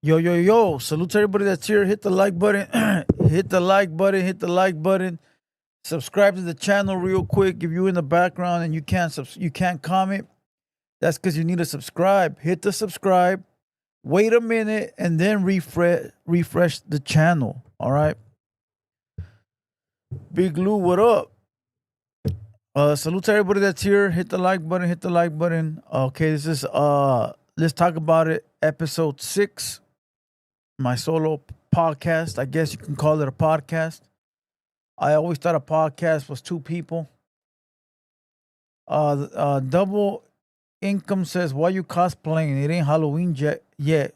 Yo, yo, yo. Salute to everybody that's here. Hit the like button. Hit the like button. Hit the like button. Subscribe to the channel real quick. If you're in the background and you can't comment, that's because you need to subscribe. Hit the subscribe. Wait a minute and then refresh the channel. All right. Big Lou, what up? Salute to everybody that's here. Hit the like button. Hit the like button. Okay, this is let's talk about it. Episode 6. My solo podcast. I guess you can call it a podcast. I always thought a podcast was two people. Double Income says, why you cosplaying? It ain't Halloween yet.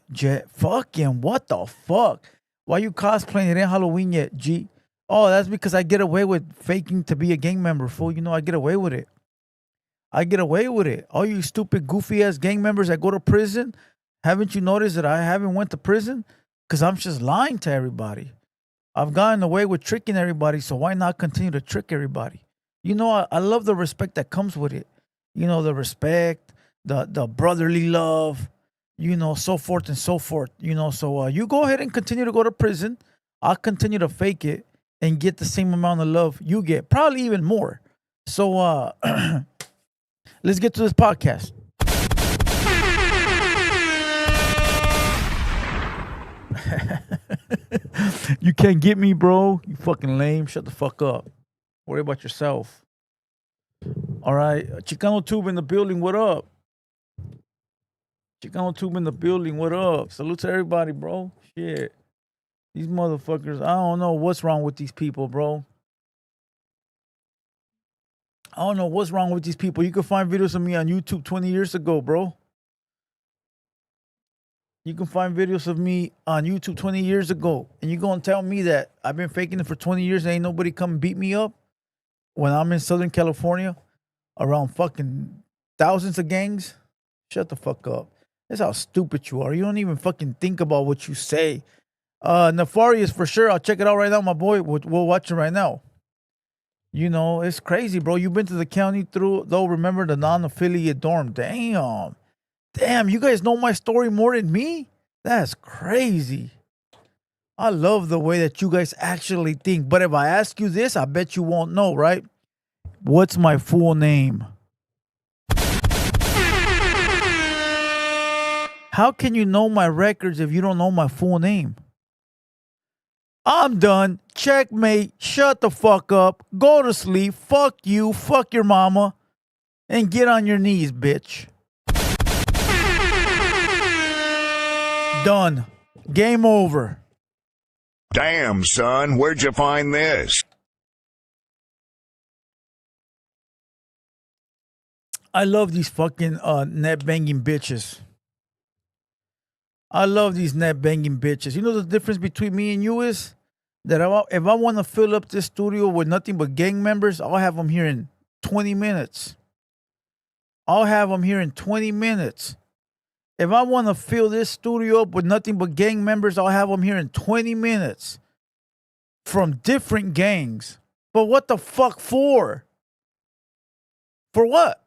Fucking what the fuck? Why you cosplaying? It ain't Halloween yet, G. Oh, that's because I get away with faking to be a gang member, fool. You know, I get away with it. I get away with it. All you stupid, goofy-ass gang members that go to prison, haven't you noticed that I haven't went to prison? Because I'm just lying to everybody. I've gotten away with tricking everybody, so why not continue to trick everybody? You know, I love the respect that comes with it. You know, the respect, the brotherly love, you know, so forth and so forth. You know, so you go ahead and continue to go to prison. I'll continue to fake it and get the same amount of love you get, probably even more. So let's get to this podcast. You can't get me, bro. You fucking lame. Shut the fuck up. Worry about yourself. All right. Chicano Tube in the building. What up? Chicano Tube in the building. What up? Salute to everybody, bro. Shit. These motherfuckers. I don't know what's wrong with these people, bro. I don't know what's wrong with these people. You can find videos of me on YouTube 20 years ago, bro. You can find videos of me on YouTube 20 years ago. And you're going to tell me that I've been faking it for 20 years and ain't nobody come beat me up when I'm in Southern California around fucking thousands of gangs? Shut the fuck up. That's how stupid you are. You don't even fucking think about what you say. Nefarious for sure. I'll check it out right now, my boy. We'll watch it right now. You know, it's crazy, bro. You've been to the county though, remember the non-affiliate dorm. Damn, you guys know my story more than me? That's crazy. I love the way that you guys actually think. But if I ask you this, I bet you won't know, right? What's my full name? How can you know my records if you don't know my full name? I'm done. Checkmate. Shut the fuck up. Go to sleep. Fuck you. Fuck your mama. And get on your knees, bitch. Done. Game over. Damn, son, where'd you find this? I love these fucking net banging bitches. I love these net banging bitches. You know the difference between me and you is that if I want to fill up this studio with nothing but gang members, I'll have them here in 20 minutes. I'll have them here in 20 minutes. If I want to fill this studio up with nothing but gang members, I'll have them here in 20 minutes from different gangs. But what the fuck for? For what?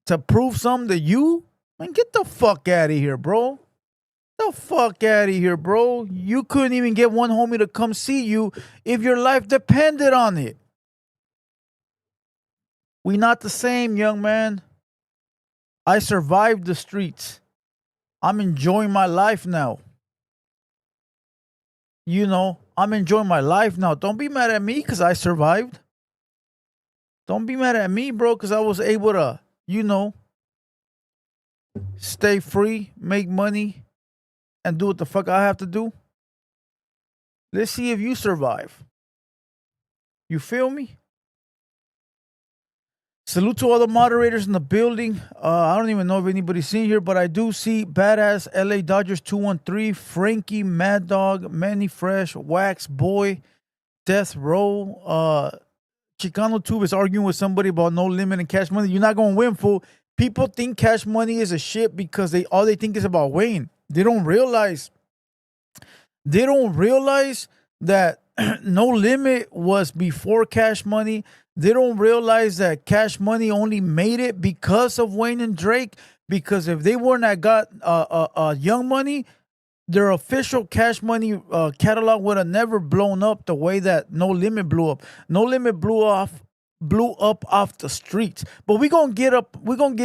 To prove something to you? Man, get the fuck out of here, bro. The fuck out of here, bro. You couldn't even get one homie to come see you if your life depended on it. We not the same, young man. I survived the streets. I'm enjoying my life now. You know, I'm enjoying my life now. Don't be mad at me because I survived. Don't be mad at me, bro, because I was able to, you know, stay free, make money, and do what the fuck I have to do. Let's see if you survive. You feel me? Salute to all the moderators in the building. I don't even know if anybody's seen here, but I do see Badass LA Dodgers 213, Frankie, Mad Dog, Manny Fresh, Wax Boy, Death Row. Chicano Tube is arguing with somebody about no limit and Cash Money. You're not going to win, fool. People think Cash Money is a shit because all they think is about Wayne. They don't realize that No Limit was before Cash Money. They don't realize that Cash Money only made it because of Wayne and Drake. Because if they wouldn't have got Young Money, their official Cash Money catalog would have never blown up the way that No Limit blew up. No Limit blew up off the streets. But we're gonna get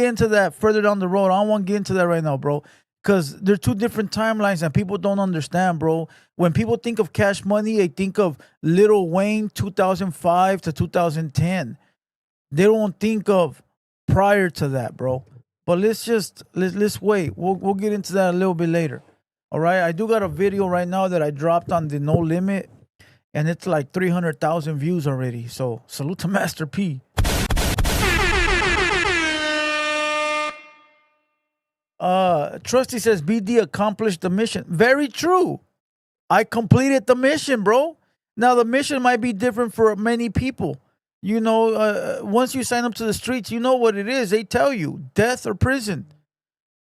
into that further down the road. I don't want to get into that right now, bro. Because they're two different timelines and people don't understand, bro. When people think of Cash Money, they think of Lil Wayne 2005 to 2010. They don't think of prior to that, bro. But let's wait. We'll get into that a little bit later. All right. I do got a video right now that I dropped on the No Limit, and it's like 300,000 views already. So salute to Master P. Trusty says BD accomplished the mission. Very true. I completed the mission, bro. Now the mission might be different for many people. You know, once you sign up to the streets, you know what it is. They tell you death or prison.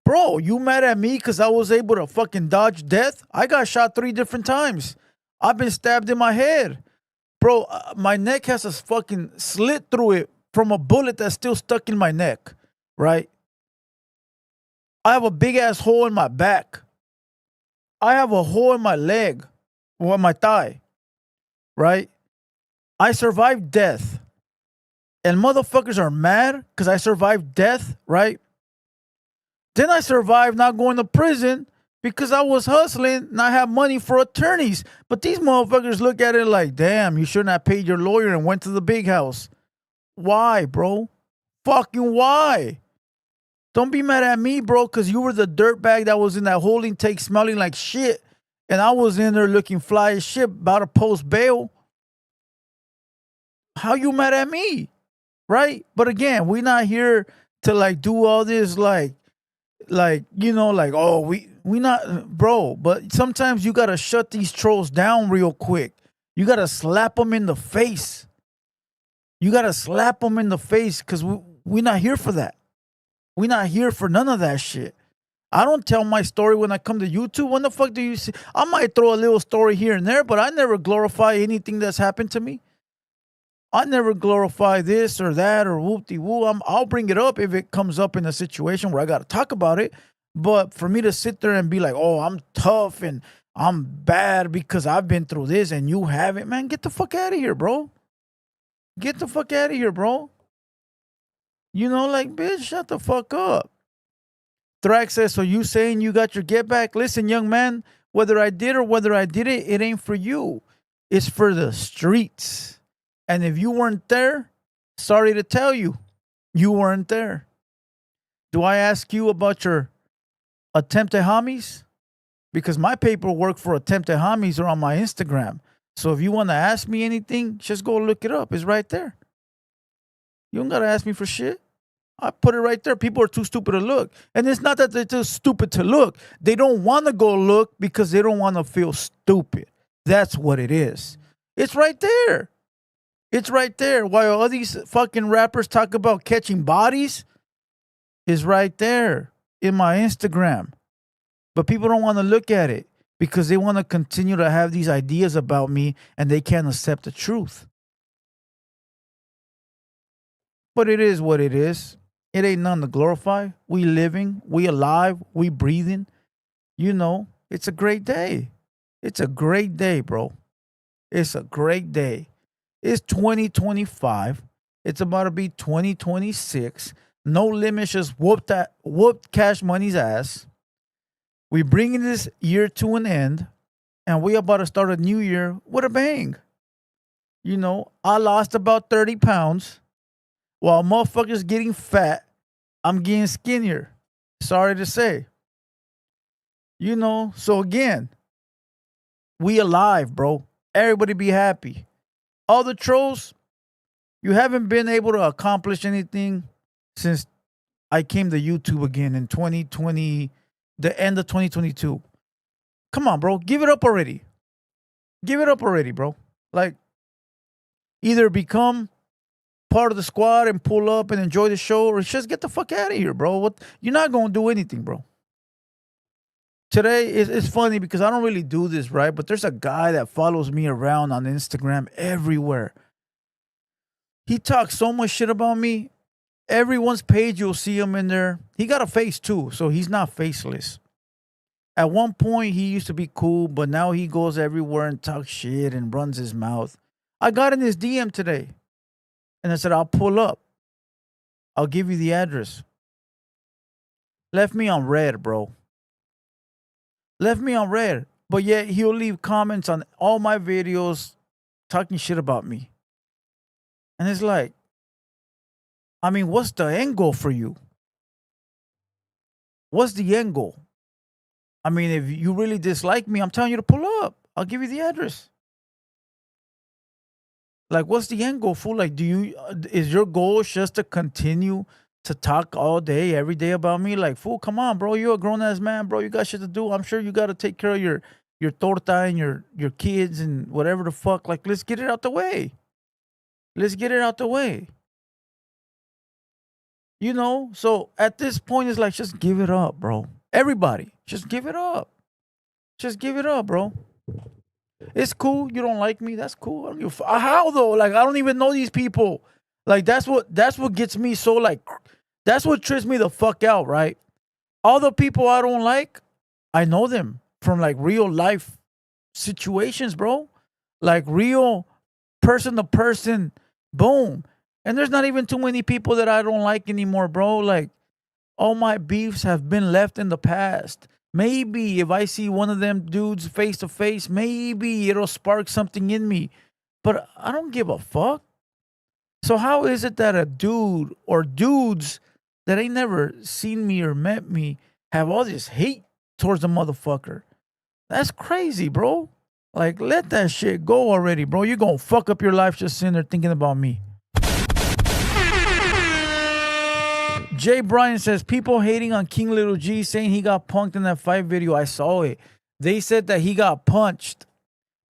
Bro, you mad at me because I was able to fucking dodge death? I got shot 3 different times. I've been stabbed in my head. Bro, my neck has a fucking slit through it from a bullet that's still stuck in my neck, right? I have a big ass hole in my back. I have a hole in my leg, or my thigh, right? I survived death. And motherfuckers are mad because I survived death, right? Then I survived not going to prison because I was hustling and I had money for attorneys. But these motherfuckers look at it like, damn, you shouldn't have paid your lawyer and went to the big house. Why, bro? Fucking why? Don't be mad at me, bro, because you were the dirtbag that was in that holding tank smelling like shit. And I was in there looking fly as shit, about to post bail. How you mad at me? Right? But again, we're not here to like do all this you know, like, oh, we not, bro. But sometimes you gotta shut these trolls down real quick. You gotta slap them in the face. You gotta slap them in the face because we're not here for that. We're not here for none of that shit. I don't tell my story when I come to YouTube. When the fuck do you see? I might throw a little story here and there, but I never glorify anything that's happened to me. I never glorify this or that or whoop-de-woo. I'll bring it up if it comes up in a situation where I got to talk about it. But for me to sit there and be like, oh, I'm tough and I'm bad because I've been through this and you haven't, man, get the fuck out of here, bro. Get the fuck out of here, bro. You know, like, bitch, shut the fuck up. Thrax says, so you saying you got your get back? Listen, young man, whether I did or whether I didn't, it ain't for you. It's for the streets. And if you weren't there, sorry to tell you, you weren't there. Do I ask you about your attempted homies? Because my paperwork for attempted homies are on my Instagram. So if you want to ask me anything, just go look it up. It's right there. You don't got to ask me for shit. I put it right there. People are too stupid to look. And it's not that they're too stupid to look. They don't want to go look because they don't want to feel stupid. That's what it is. It's right there. It's right there. While all these fucking rappers talk about catching bodies, is right there in my Instagram. But people don't want to look at it because they want to continue to have these ideas about me and they can't accept the truth. But it is what it is. It ain't nothing to glorify. We living, we alive, we breathing. You know, it's a great day. It's a great day, bro. It's a great day. It's 2025. It's about to be 2026. No Limit just whooped Cash Money's ass. We bringing this year to an end, and we about to start a new year with a bang. You know, I lost about 30 pounds. While motherfuckers getting fat, I'm getting skinnier. Sorry to say. You know, so again, we alive, bro. Everybody be happy. All the trolls, you haven't been able to accomplish anything since I came to YouTube again in 2020, the end of 2022. Come on, bro. Give it up already. Give it up already, bro. Like, either become part of the squad and pull up and enjoy the show, or just get the fuck out of here, bro. What? You're not going to do anything, bro. Today, it's funny because I don't really do this, right? But there's a guy that follows me around on Instagram everywhere. He talks so much shit about me. Everyone's page, you'll see him in there. He got a face too, so he's not faceless. At one point, he used to be cool, but now he goes everywhere and talks shit and runs his mouth. I got in his DM today, and I said, I'll pull up. I'll give you the address. Left me on red, bro. Left me on red. But yet, he'll leave comments on all my videos talking shit about me. And it's like, I mean, what's the end goal for you? What's the end goal? I mean, if you really dislike me, I'm telling you to pull up. I'll give you the address. Like, what's the end goal, fool? Like, is your goal just to continue to talk all day, every day about me? Like, fool, come on, bro. You're a grown ass man, bro. You got shit to do. I'm sure you got to take care of your torta and your kids and whatever the fuck. Like, let's get it out the way. Let's get it out the way. You know? So at this point, it's like, just give it up, bro. Everybody, just give it up. Just give it up, bro. It's cool. You don't like me. That's cool. I don't give a how though? Like, I don't even know these people. Like, that's what gets me so, like, that's what trips me the fuck out, right? All the people I don't like, I know them from like real life situations, bro. Like real person to person, boom. And there's not even too many people that I don't like anymore, bro. Like, all my beefs have been left in the past. Maybe if I see one of them dudes face to face, maybe it'll spark something in me. But I don't give a fuck. So how is it that a dude or dudes that ain't never seen me or met me have all this hate towards the motherfucker? That's crazy, bro. Like, let that shit go already, bro. You're gonna fuck up your life just sitting there thinking about me. Jay Bryan says, people hating on King Little G, saying he got punked in that fight video. I saw it. They said that he got punched.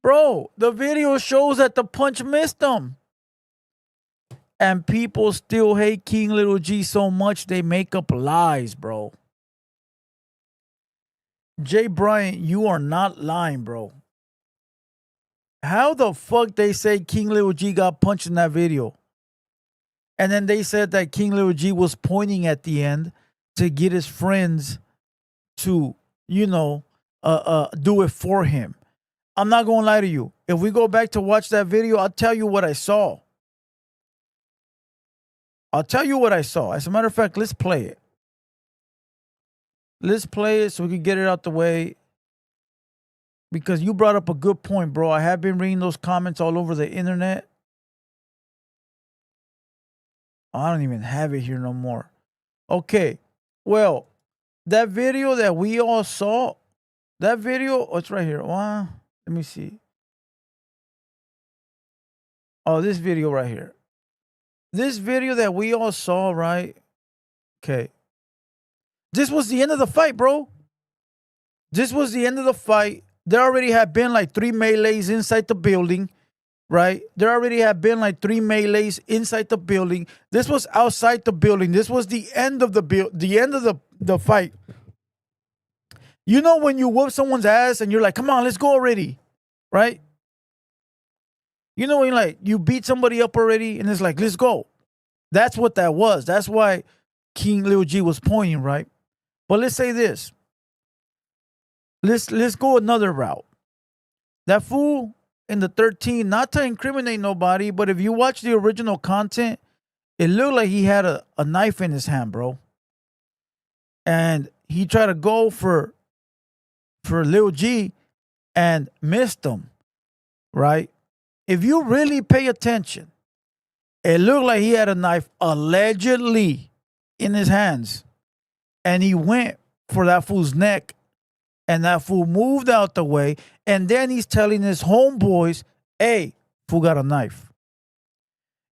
Bro, the video shows that the punch missed him. And people still hate King Little G so much they make up lies, bro. Jay Bryant, you are not lying, bro. How the fuck they say King Little G got punched in that video? And then they said that King Little G was pointing at the end to get his friends to, you know, do it for him. I'm not going to lie to you. If we go back to watch that video, I'll tell you what I saw. I'll tell you what I saw. As a matter of fact, let's play it. Let's play it so we can get it out the way. Because you brought up a good point, bro. I have been reading those comments all over the internet. I don't even have it here no more. Okay. Well, that video that we all saw, that video, oh, it's right here. Let me see. Oh, this video right here. This video that we all saw, right? Okay. This was the end of the fight, bro. This was the end of the fight. There already had been like 3 melees inside the building. Right? There already had been like 3 melees inside the building. This was outside the building. This was the end of the fight. You know when you whoop someone's ass and you're like, come on, let's go already. Right? You know when you beat somebody up already and it's like, let's go. That's what that was. That's why King Lil G was pointing, right? But let's say this. Let's go another route. That fool in the 13, not to incriminate nobody, but if you watch the original content, it looked like he had a knife in his hand, bro. And he tried to go for Lil G and missed him, right? If you really pay attention, it looked like he had a knife allegedly in his hands. And he went for that fool's neck. And that fool moved out the way. And then he's telling his homeboys, hey, fool got a knife.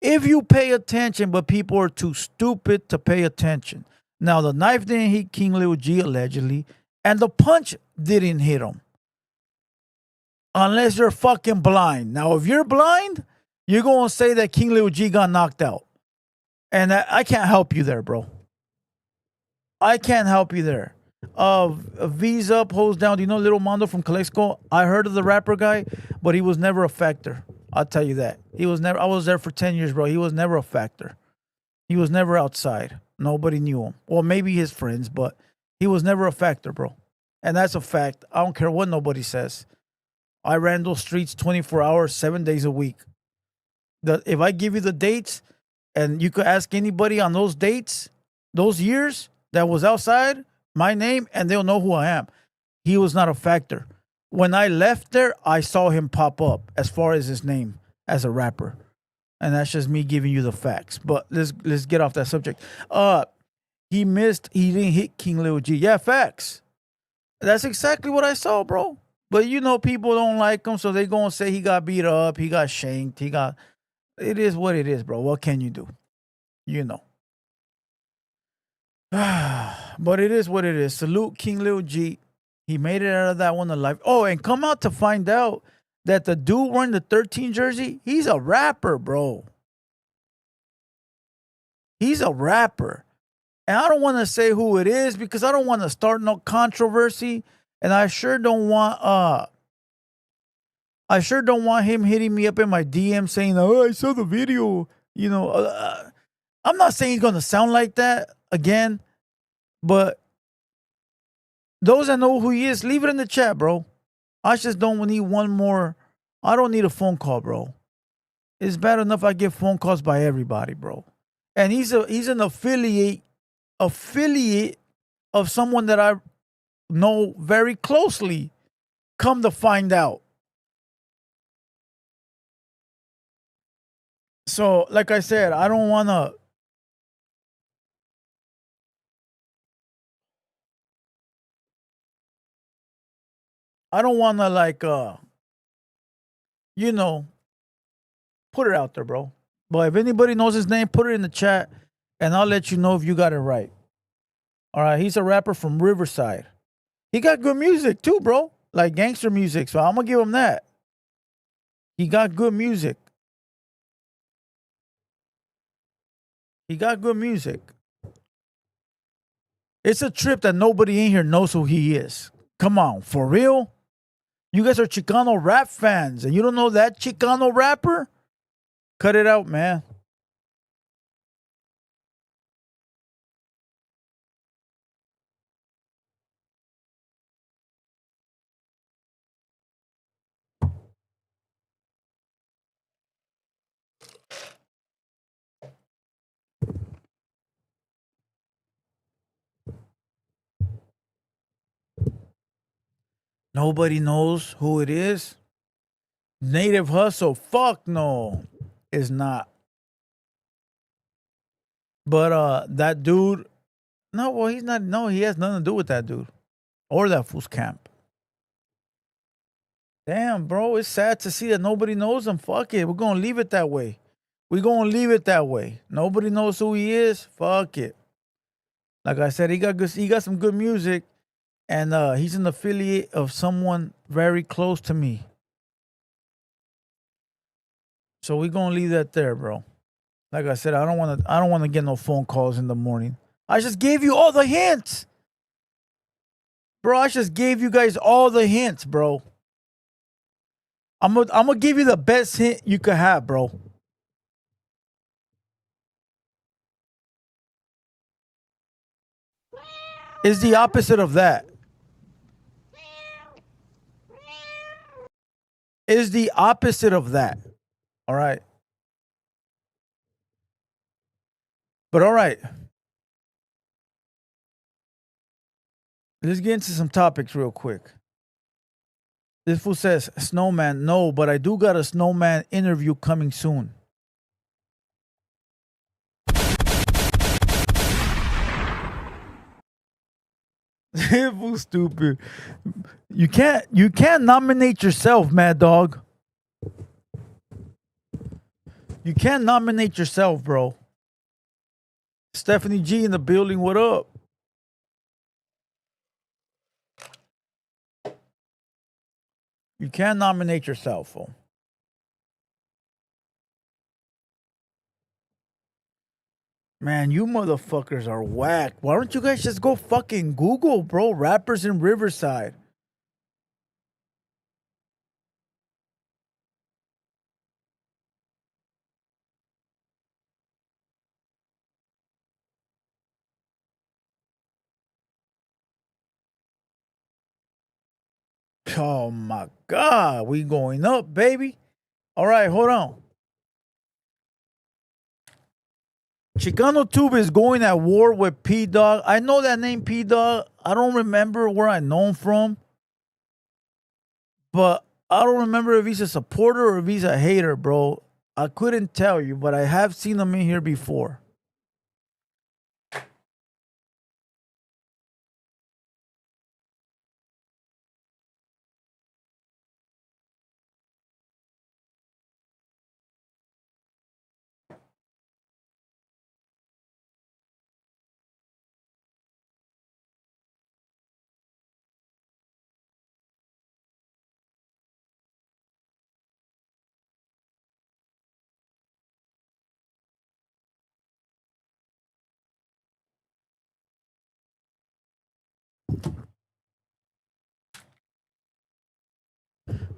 If you pay attention, but people are too stupid to pay attention. Now, the knife didn't hit King Lil G allegedly. And the punch didn't hit him. Unless you're fucking blind. Now, if you're blind, you're going to say that King Lil G got knocked out. And I can't help you there, bro. I can't help you there. V's up, hoes down. Do you know Little Mondo from Calexico? I heard of the rapper guy, but he was never a factor. I'll tell you that. He was never. I was there for 10 years, bro. He was never a factor. He was never outside. Nobody knew him. Well, maybe his friends, but he was never a factor, bro. And that's a fact. I don't care what nobody says. I ran those streets 24 hours, 7 days a week. If I give you the dates and you could ask anybody on those dates, those years that was outside, my name, and they'll know who I am. He was not a factor. When I left there, I saw him pop up as far as his name as a rapper. And that's just me giving you the facts. But let's get off that subject. He didn't hit King Lil G. Yeah, facts. That's exactly what I saw, bro. But you know, people don't like him, so they gonna say he got beat up, he got shanked, he got. It is what it is, bro. What can you do? You know. But it is what it is. Salute King Lil G. He made it out of that one alive. Oh, and come out to find out that the dude wearing the 13 jersey, he's a rapper, bro. He's a rapper. And I don't want to say who it is because I don't want to start no controversy. And I sure don't want him hitting me up in my DM saying, "Oh, I saw the video." You know, I'm not saying he's gonna sound like that again, but those that know who he is, leave it in the chat, bro. I just don't need one more. I don't need a phone call, bro. It's bad enough I get phone calls by everybody, bro. And he's an affiliate of someone that I know very closely. Come to find out. So, like I said, I don't wanna like you know, put it out there, bro. But if anybody knows his name, put it in the chat and I'll let you know if you got it right. All right, he's a rapper from Riverside. He got good music too, bro. Like gangster music. So I'm gonna give him that. He got good music. He got good music. It's a trip that nobody in here knows who he is. Come on, for real? You guys are Chicano rap fans and you don't know that Chicano rapper? Cut it out, man. Nobody knows who it is. Native Hustle, fuck no, is not. But that dude, no, well, he's not. No, he has nothing to do with that dude or that fool's camp. Damn, bro, it's sad to see that nobody knows him. Fuck it, we're gonna leave it that way. We're gonna leave it that way. Nobody knows who he is. Fuck it. Like I said, he got good. He got some good music, and he's an affiliate of someone very close to me. So we're gonna leave that there, bro. Like I said, I don't want to get no phone calls in the morning. I just gave you all the hints. Bro, I just gave you guys all the hints, bro. I'm gonna give you the best hint you could have, bro. It's the opposite of that. It's the opposite of that. All right. But all right. Let's get into some topics real quick. This fool says, Snowman, no, but I do got a Snowman interview coming soon. Fool stupid. You can't nominate yourself, Mad Dog. You can't nominate yourself, bro. Stephanie G in the building, what up? You can't nominate yourself, fool. Man, you motherfuckers are whack. Why don't you guys just go fucking Google, bro? Rappers in Riverside. Oh my God, we going up, baby. All right, hold on. Chicano Tube is going at war with P Dog. I know that name, P Dog. I don't remember where I know him from, but I don't remember if he's a supporter or if he's a hater, bro. I couldn't tell you, but I have seen him in here before.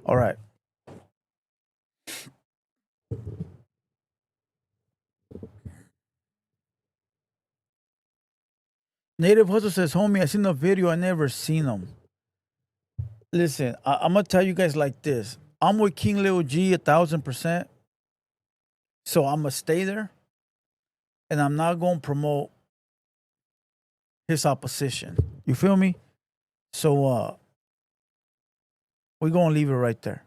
All right. Native Hustle says, homie, I seen the video. I never seen him. Listen, I'm going to tell you guys like this. I'm with King Lil G 1,000%. So I'm going to stay there. And I'm not going to promote his opposition. You feel me? So we're going to leave it right there.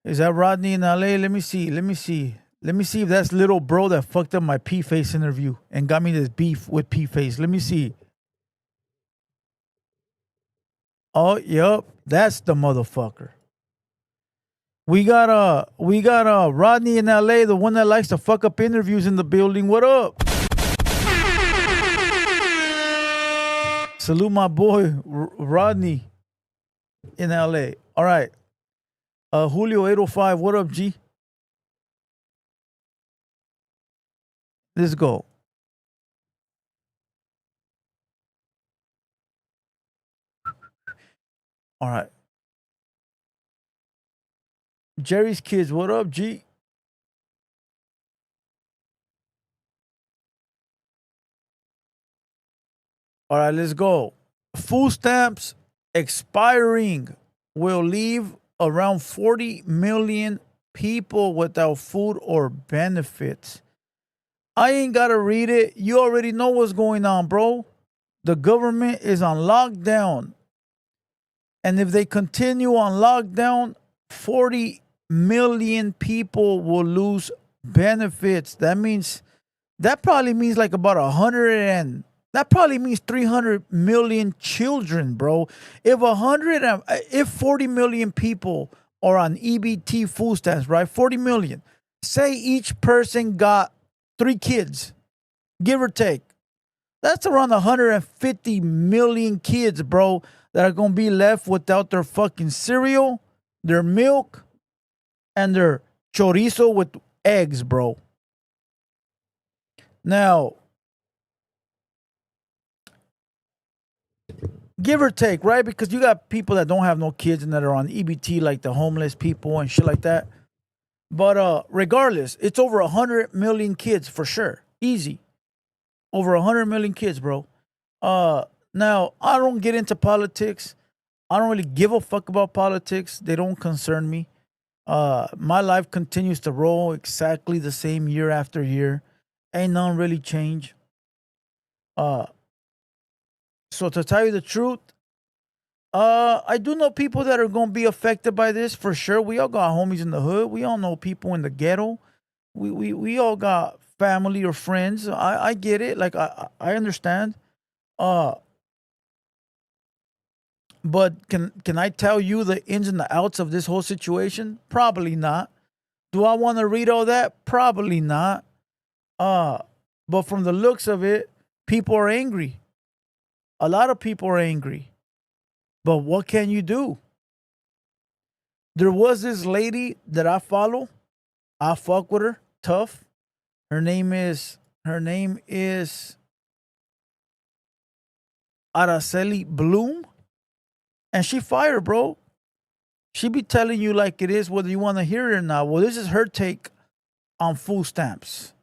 Is that Rodney in LA? Let me see. Let me see if that's little bro that fucked up my P-Face interview and got me this beef with P-Face. Let me see. Oh, yep. That's the motherfucker. We got Rodney in LA, the one that likes to fuck up interviews in the building. What up? Salute my boy Rodney in LA. All right. Julio 805, what up, G? Let's go. All right. Jerry's kids, what up, G? All right, let's go. Food stamps expiring will leave around 40 million people without food or benefits. I ain't got to read it. You already know what's going on, bro. The government is on lockdown. And if they continue on lockdown, 40 million people will lose benefits. That probably means like about 100 and that probably means 300 million children, bro. If 40 million people are on EBT food stamps, right? 40 million. Say each person got 3 kids, give or take. That's around 150 million kids, bro, that are going to be left without their fucking cereal, their milk, and their chorizo with eggs, bro. Now, give or take, right? Because you got people that don't have no kids and that are on EBT, like the homeless people and shit like that. But regardless, it's over 100 million kids for sure. Easy. Over 100 million kids, bro. Now, I don't get into politics. I don't really give a fuck about politics. They don't concern me. My life continues to roll exactly the same year after year. Ain't none really change. So to tell you the truth, I do know people that are gonna be affected by this for sure. We all got homies in the hood. We all know people in the ghetto. We all got family or friends. I get it. Like I understand. But can I tell you the ins and the outs of this whole situation? Probably not. Do I want to read all that? Probably not. But from the looks of it, people are angry. A lot of people are angry. But what can you do? There was this lady that I follow. I fuck with her. Tough. Her name is Araceli Bloom. And she fire, bro. She be telling you like it is, whether you want to hear it or not. Well, this is her take on food stamps.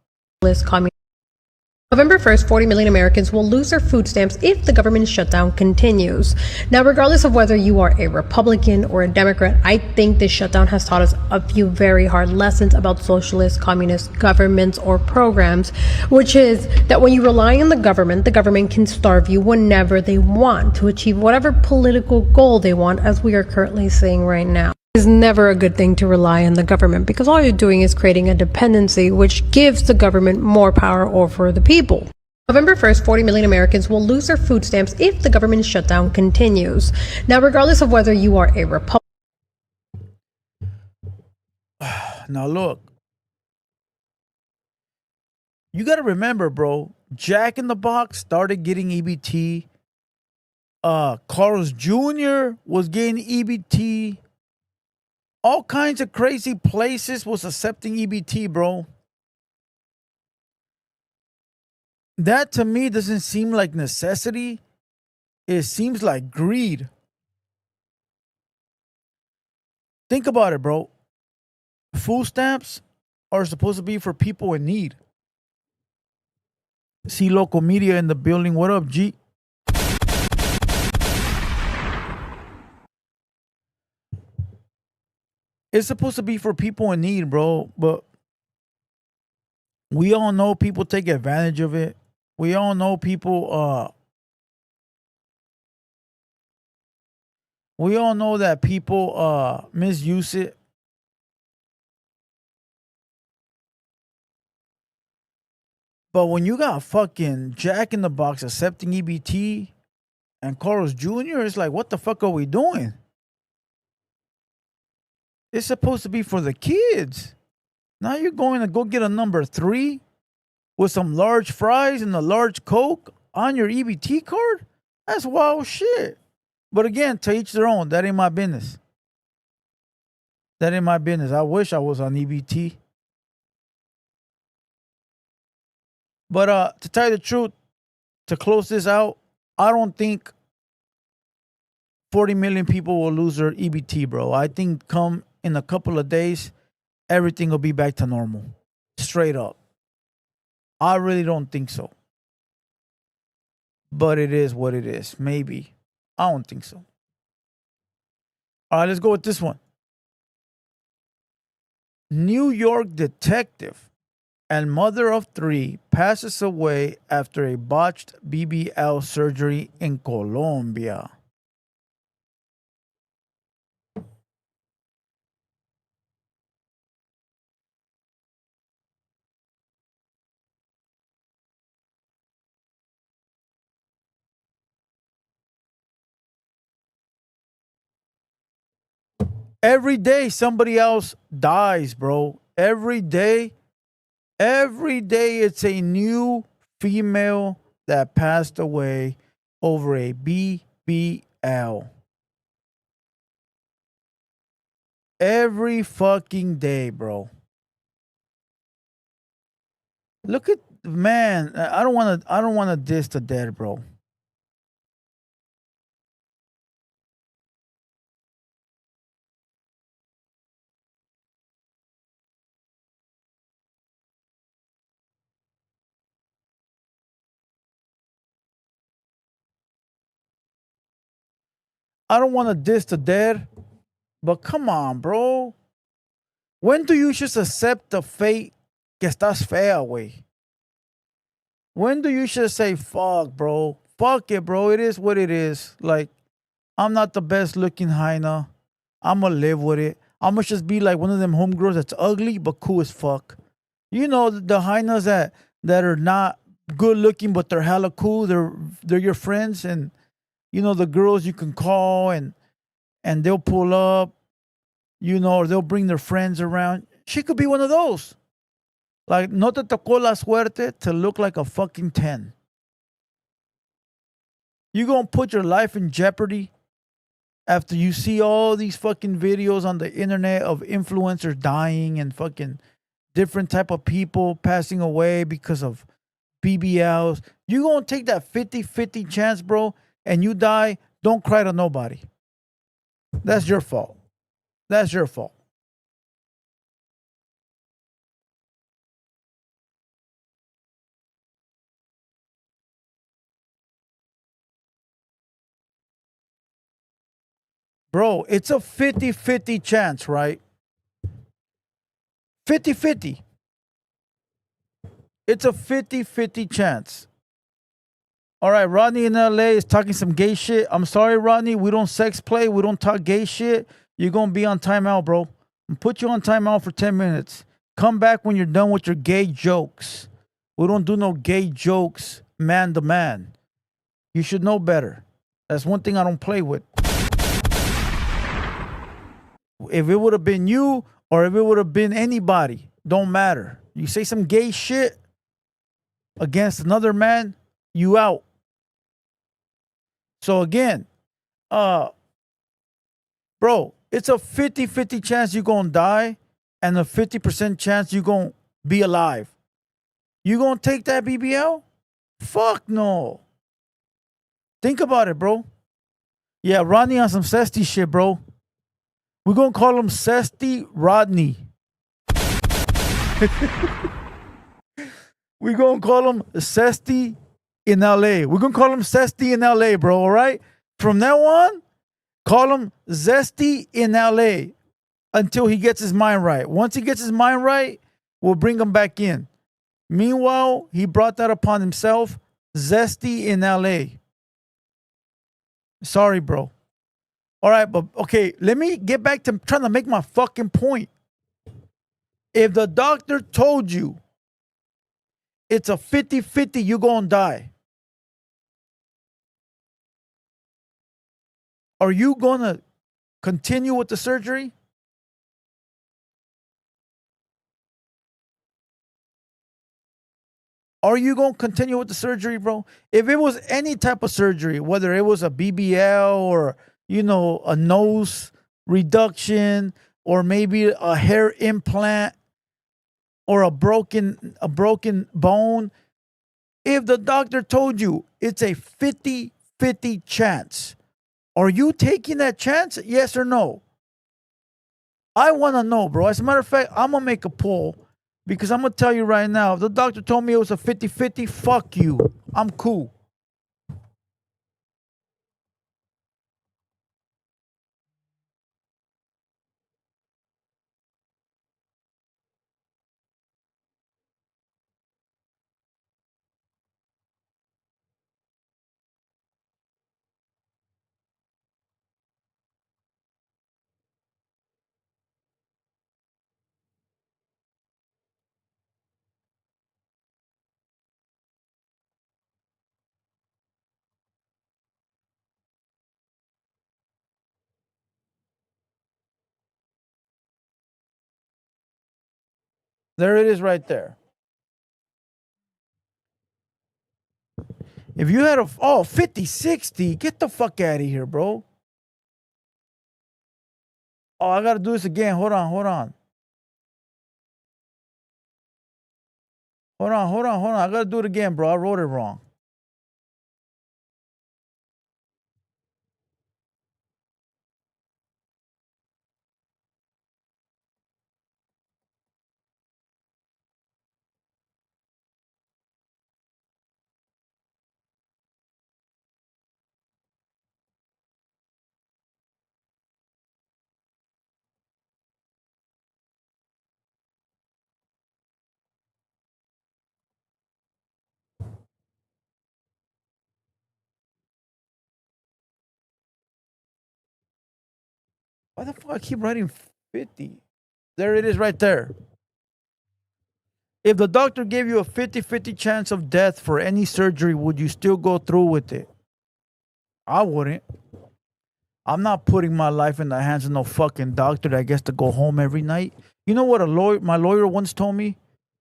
November 1st, 40 million Americans will lose their food stamps if the government shutdown continues. Now, regardless of whether you are a Republican or a Democrat, I think this shutdown has taught us a few very hard lessons about socialist, communist governments or programs, which is that when you rely on the government can starve you whenever they want to achieve whatever political goal they want, as we are currently seeing right now. It is never a good thing to rely on the government because all you're doing is creating a dependency which gives the government more power over the people. November 1st, 40 million Americans will lose their food stamps if the government shutdown continues. Now, regardless of whether you are a Republican. Now look, you got to remember, bro. Jack in the Box started getting EBT. Carl's Jr. was getting EBT. All kinds of crazy places was accepting EBT, bro. That to me doesn't seem like necessity. It seems like greed. Think about it, bro. Food stamps are supposed to be for people in need. See local media in the building. What up, G? It's supposed to be for people in need, bro. But we all know people take advantage of it. We all know people we all know that people misuse it. But when you got fucking Jack in the Box accepting EBT and Carlos Jr., it's like, what the fuck are we doing? It's supposed to be for the kids. Now you're going to go get a number 3 with some large fries and a large Coke on your EBT card? That's wild shit. But again, to each their own. That ain't my business. That ain't my business. I wish I was on EBT. But to tell you the truth, to close this out, I don't think 40 million people will lose their EBT, bro. I think come in a couple of days, everything will be back to normal. Straight up. I really don't think so. But it is what it is. Maybe. I don't think so. All right, let's go with this one. New York detective and mother of 3 passes away after a botched BBL surgery in Colombia. Every day somebody else dies, bro. Every day it's a new female that passed away over a BBL. Every fucking day, bro. Look at man, I don't want to diss the dead, bro. I don't want to diss the dead, but come on, bro. When do you just accept the fate que estás fea, güey? When do you just say, fuck, bro? Fuck it, bro. It is what it is. Like, I'm not the best looking hyena. I'ma live with it. I'ma just be like one of them homegirls that's ugly but cool as fuck. You know the hyenas that are not good looking but they're hella cool. They're your friends, and you know the girls you can call and they'll pull up, you know, or they'll bring their friends around. She could be one of those. Like, no te tocó la suerte to look like a fucking 10. You gonna put your life in jeopardy after you see all these fucking videos on the internet of influencers dying and fucking different type of people passing away because of BBLs. You gonna take that 50-50 chance, bro, and you die, don't cry to nobody. That's your fault. That's your fault. Bro, it's a 50-50 chance, right? 50-50. It's a 50-50 chance. All right, Rodney in LA is talking some gay shit. I'm sorry, Rodney. We don't sex play. We don't talk gay shit. You're going to be on timeout, bro. I'm put you on timeout for 10 minutes. Come back when you're done with your gay jokes. We don't do no gay jokes man to man. You should know better. That's one thing I don't play with. If it would have been you or if it would have been anybody, don't matter. You say some gay shit against another man, you out. So again, bro, it's a 50-50 chance you're going to die and a 50% chance you're going to be alive. You going to take that BBL? Fuck no. Think about it, bro. Yeah, Rodney on some Cesty shit, bro. We're going to call him Cesty Rodney. We're going to call him Cesty in LA. We're going to call him Cesty in LA, bro, all right? From now on, call him Zesty in LA until he gets his mind right. Once he gets his mind right, we'll bring him back in. Meanwhile, he brought that upon himself. Zesty in LA. Sorry, bro. All right, but okay, let me get back to trying to make my fucking point. If the doctor told you it's a 50-50, you're going to die, are you going to continue with the surgery? Are you going to continue with the surgery, bro? If it was any type of surgery, whether it was a BBL or, you know, a nose reduction or maybe a hair implant or a broken bone, if the doctor told you it's a 50-50 chance, are you taking that chance? Yes or no? I want to know, bro. As a matter of fact, I'm going to make a poll. Because I'm going to tell you right now, if the doctor told me it was a 50-50, fuck you. I'm cool. There it is right there. If you had a 50-60, get the fuck out of here, bro. Oh, I got to do this again. Hold on. Hold on. I got to do it again, bro. I wrote it wrong. Why the fuck I keep writing 50? There it is right there. If the doctor gave you a 50-50 chance of death for any surgery, would you still go through with it? I wouldn't. I'm not putting my life in the hands of no fucking doctor that gets to go home every night. You know what my lawyer once told me?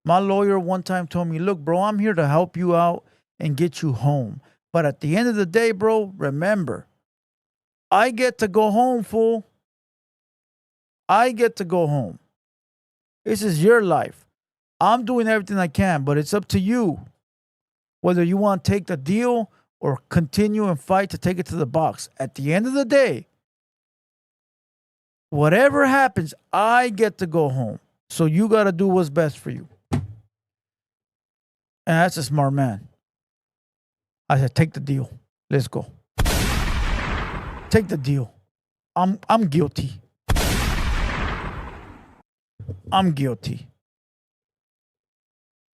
My lawyer one time told me, look, bro, I'm here to help you out and get you home. But at the end of the day, bro, remember, I get to go home, fool. I get to go home. This is your life. I'm doing everything I can, but it's up to you whether you want to take the deal or continue and fight to take it to the box. At the end of the day, whatever happens, I get to go home. So you got to do what's best for you. And that's a smart man. I said, take the deal. Let's go. Take the deal. I'm guilty. I'm guilty.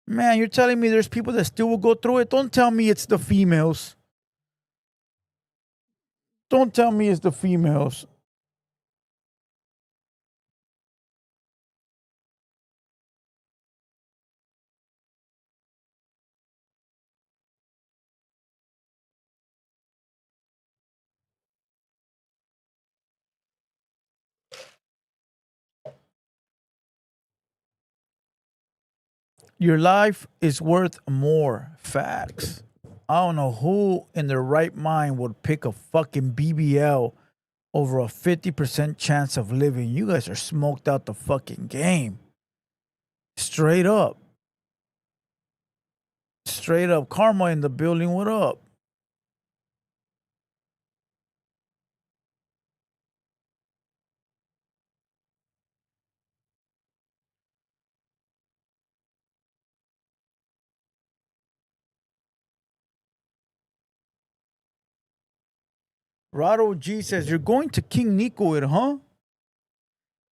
Man, you're telling me there's people that still will go through it? Don't tell me it's the females. Don't tell me it's the females. Your life is worth more. Facts. I don't know who in their right mind would pick a fucking BBL over a 50% chance of living. You guys are smoked out the fucking game. Straight up. Straight up. Karma in the building. What up? Rado G says, you're going to King Nico it, huh?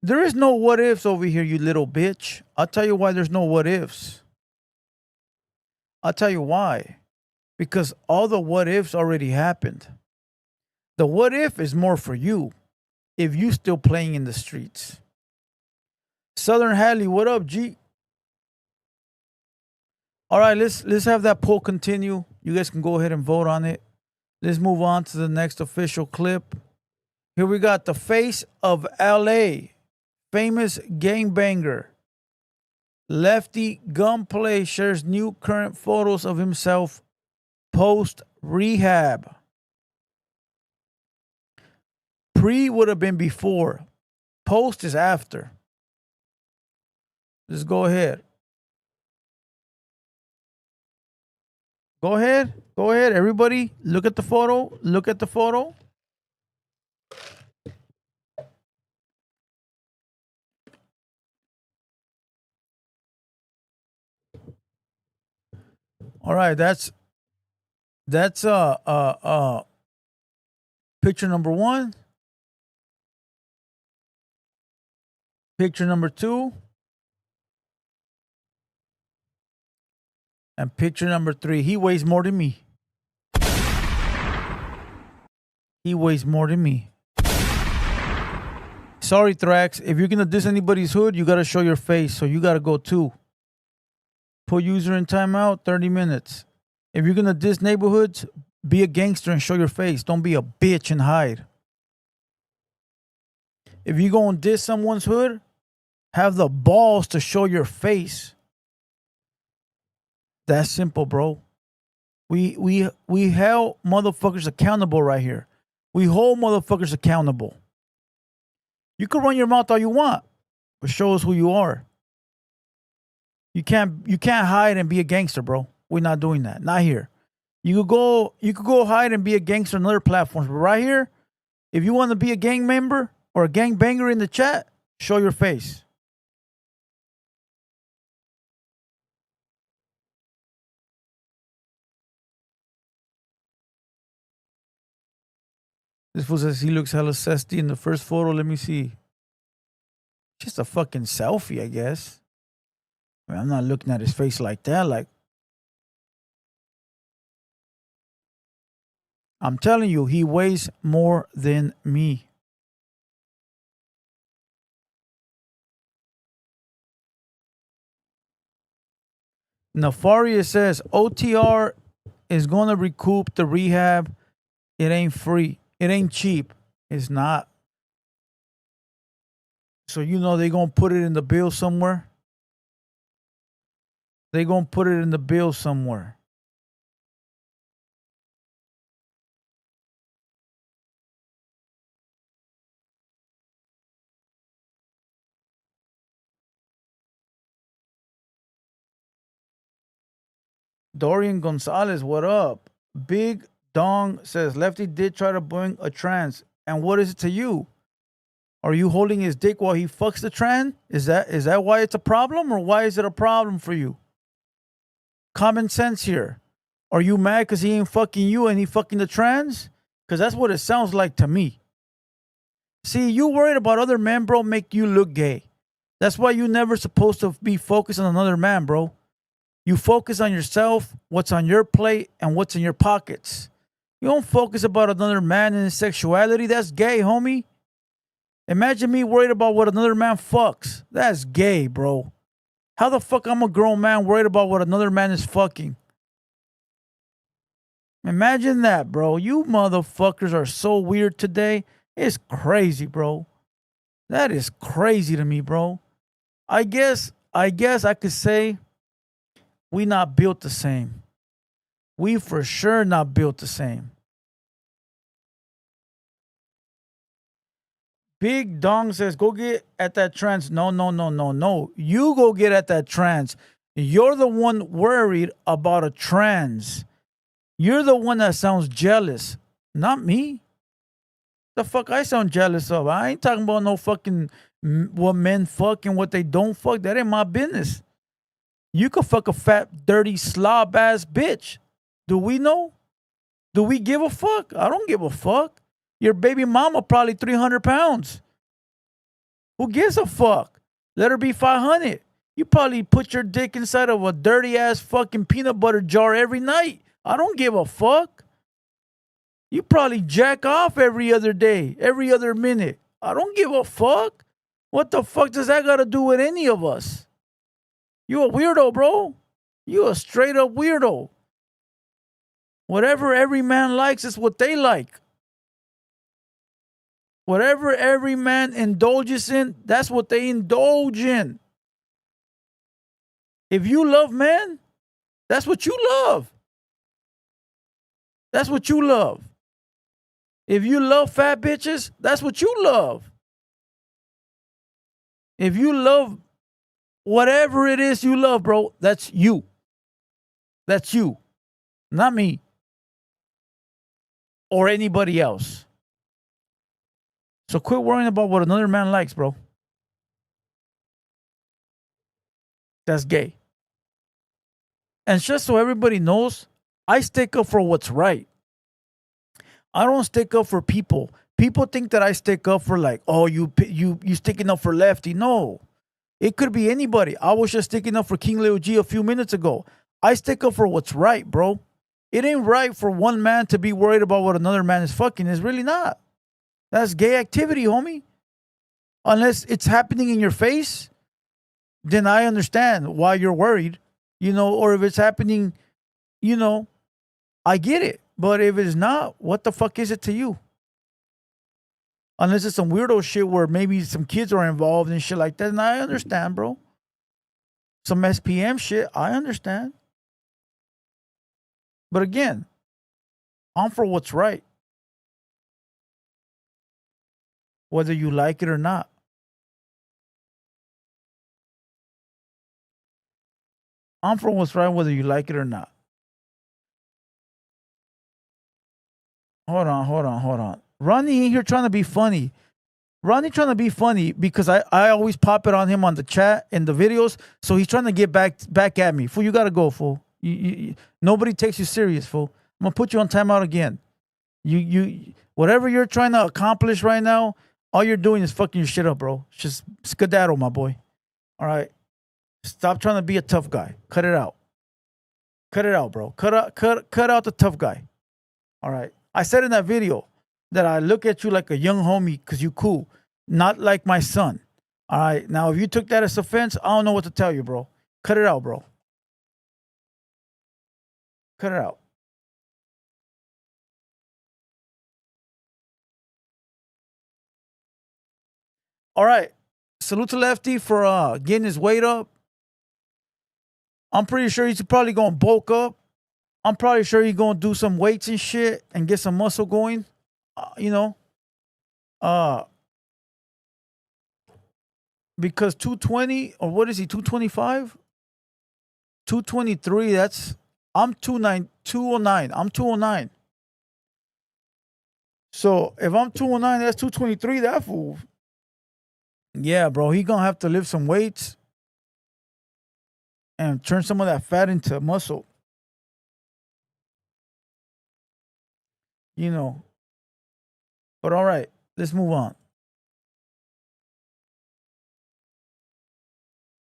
There is no what ifs over here, you little bitch. I'll tell you why there's no what ifs. I'll tell you why. Because all the what ifs already happened. The what if is more for you if you still playing in the streets. Southern Hadley, what up, G? All right, let's have that poll continue. You guys can go ahead and vote on it. Let's move on to the next official clip. Here we got the face of LA, famous gangbanger. Lefty Gunplay shares new current photos of himself post rehab. Pre would have been before. Post is after. Let's go ahead. Go ahead. Go ahead. Everybody, look at the photo. Look at the photo. All right, that's picture number 1. Picture number 2. And picture number 3. He weighs more than me. He weighs more than me. Sorry, Thrax. If you're gonna diss anybody's hood, you gotta show your face. So you gotta go too. Put user in timeout, 30 minutes. If you're gonna diss neighborhoods, be a gangster and show your face. Don't be a bitch and hide. If you're gonna diss someone's hood, have the balls to show your face. That's simple, bro. We held motherfuckers accountable right here. We hold motherfuckers accountable. You can run your mouth all you want, but show us who you are. You can't hide and be a gangster, bro. We're not doing that. Not here. You could go hide and be a gangster on other platforms, but right here, if you want to be a gang member or a gang banger in the chat, show your face. This fool says he looks hella zesty in the first photo. Let me see. Just a fucking selfie, I guess. I mean, I'm not looking at his face like that. Like, I'm telling you, he weighs more than me. Nefarious says OTR is going to recoup the rehab. It ain't free. It ain't cheap. It's not. So you know they're going to put it in the bill somewhere. They're going to put it in the bill somewhere. Dorian Gonzalez, what up? Big Dong says Lefty did try to bring a trans. And what is it to you? Are you holding his dick while he fucks the trans? Is that why it's a problem, or why is it a problem for you? Common sense here. Are you mad because he ain't fucking you and he fucking the trans? Because that's what it sounds like to me. See, you worried about other men, bro, make you look gay. That's why you never supposed to be focused on another man, bro. You focus on yourself, what's on your plate, and what's in your pockets. You don't focus about another man and his sexuality. That's gay, homie. Imagine me worried about what another man fucks. That's gay, bro. How the fuck I'm a grown man worried about what another man is fucking? Imagine that, bro. You motherfuckers are so weird today. It's crazy, bro. That is crazy to me, bro. I guess I could say we not built the same. We for sure not built the same. Big Dong says, go get at that trans. No, no, no, no, no. You go get at that trans. You're the one worried about a trans. You're the one that sounds jealous, not me. The fuck I sound jealous of? I ain't talking about no fucking what men fuck and what they don't fuck. That ain't my business. You could fuck a fat, dirty, slob ass bitch. Do we know? Do we give a fuck? I don't give a fuck. Your baby mama probably 300 pounds. Who gives a fuck? Let her be 500. You probably put your dick inside of a dirty ass fucking peanut butter jar every night. I don't give a fuck. You probably jack off every other day, every other minute. I don't give a fuck. What the fuck does that got to do with any of us? You a weirdo, bro. You a straight up weirdo. Whatever every man likes is what they like. Whatever every man indulges in, that's what they indulge in. If you love men, that's what you love. That's what you love. If you love fat bitches, that's what you love. If you love whatever it is you love, bro, that's you. That's you. Not me. Or anybody else. So quit worrying about what another man likes, bro. That's gay. And just so everybody knows, I stick up for what's right. I don't stick up for people. People think that I stick up for like, oh, you sticking up for Lefty. No. It could be anybody. I was just sticking up for King Leo G a few minutes ago. I stick up for what's right, bro. It ain't right for one man to be worried about what another man is fucking. It's really not. That's gay activity, homie. Unless it's happening in your face, then I understand why you're worried, or if it's happening, I get it. But if it's not, what the fuck is it to you? Unless it's some weirdo shit where maybe some kids are involved and shit like that, and I understand, bro. Some SPM shit, I understand. But again, I'm for what's right. Whether you like it or not. I'm for what's right, whether you like it or not. Hold on. Ronnie ain't here trying to be funny. Ronnie trying to be funny because I always pop it on him on the chat and the videos. So he's trying to get back at me. Fool, you got to go, fool. Nobody takes you serious, fool. I'm going to put you on timeout again. Whatever you're trying to accomplish right now, all you're doing is fucking your shit up, bro. It's just skedaddle, my boy. All right? Stop trying to be a tough guy. Cut it out. Cut it out, bro. Cut out the tough guy. All right? I said in that video that I look at you like a young homie because you cool, not like my son. All right. Now, if you took that as offense, I don't know what to tell you, bro. Cut it out, bro. Cut it out. All right. Salute to Lefty for getting his weight up. I'm pretty sure he's probably going to bulk up. I'm probably sure he's going to do some weights and shit and get some muscle going. Because 220 or what is he, 225? 223, I'm 209. I'm 209. So if I'm 209, that's 223, that fool. Yeah, bro, he gonna have to lift some weights and turn some of that fat into muscle. But all right, let's move on.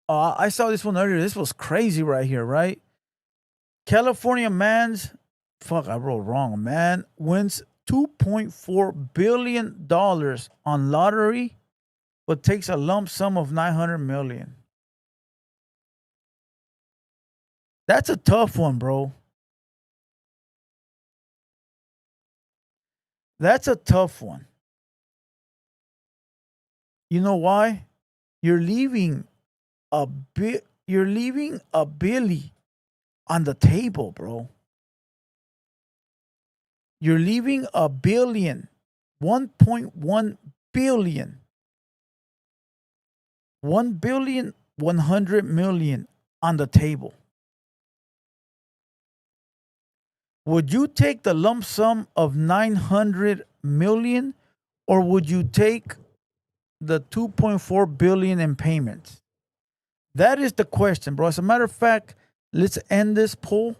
I saw this one earlier. This was crazy right here, right? California man's, fuck, I wrote wrong. Man wins $2.4 billion on lottery, but takes a lump sum of 900 million. That's a tough one, bro. That's a tough one. You know why? You're leaving you're leaving a billy on the table, bro. You're leaving a billion, 1.1 billion, 1 billion, 100 million on the table. Would you take the lump sum of 900 million, or would you take the 2.4 billion in payments? That is the question, bro. As a matter of fact, let's end this poll.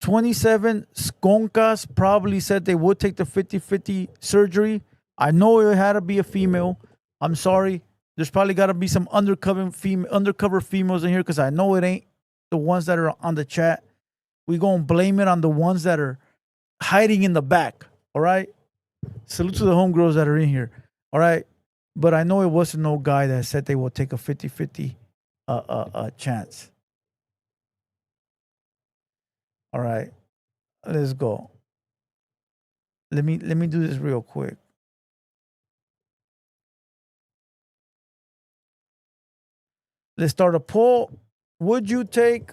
27 skonkas probably said they would take the 50-50 surgery. I know it had to be a female. I'm sorry. There's probably got to be some undercover females in here, because I know it ain't the ones that are on the chat. We gonna blame it on the ones that are hiding in the back. All right. Salute to the homegirls that are in here. All right. But I know it wasn't no guy that said they will take a 50-50 chance. All right. Let's go. Let me do this real quick. Let's start a poll. Would you take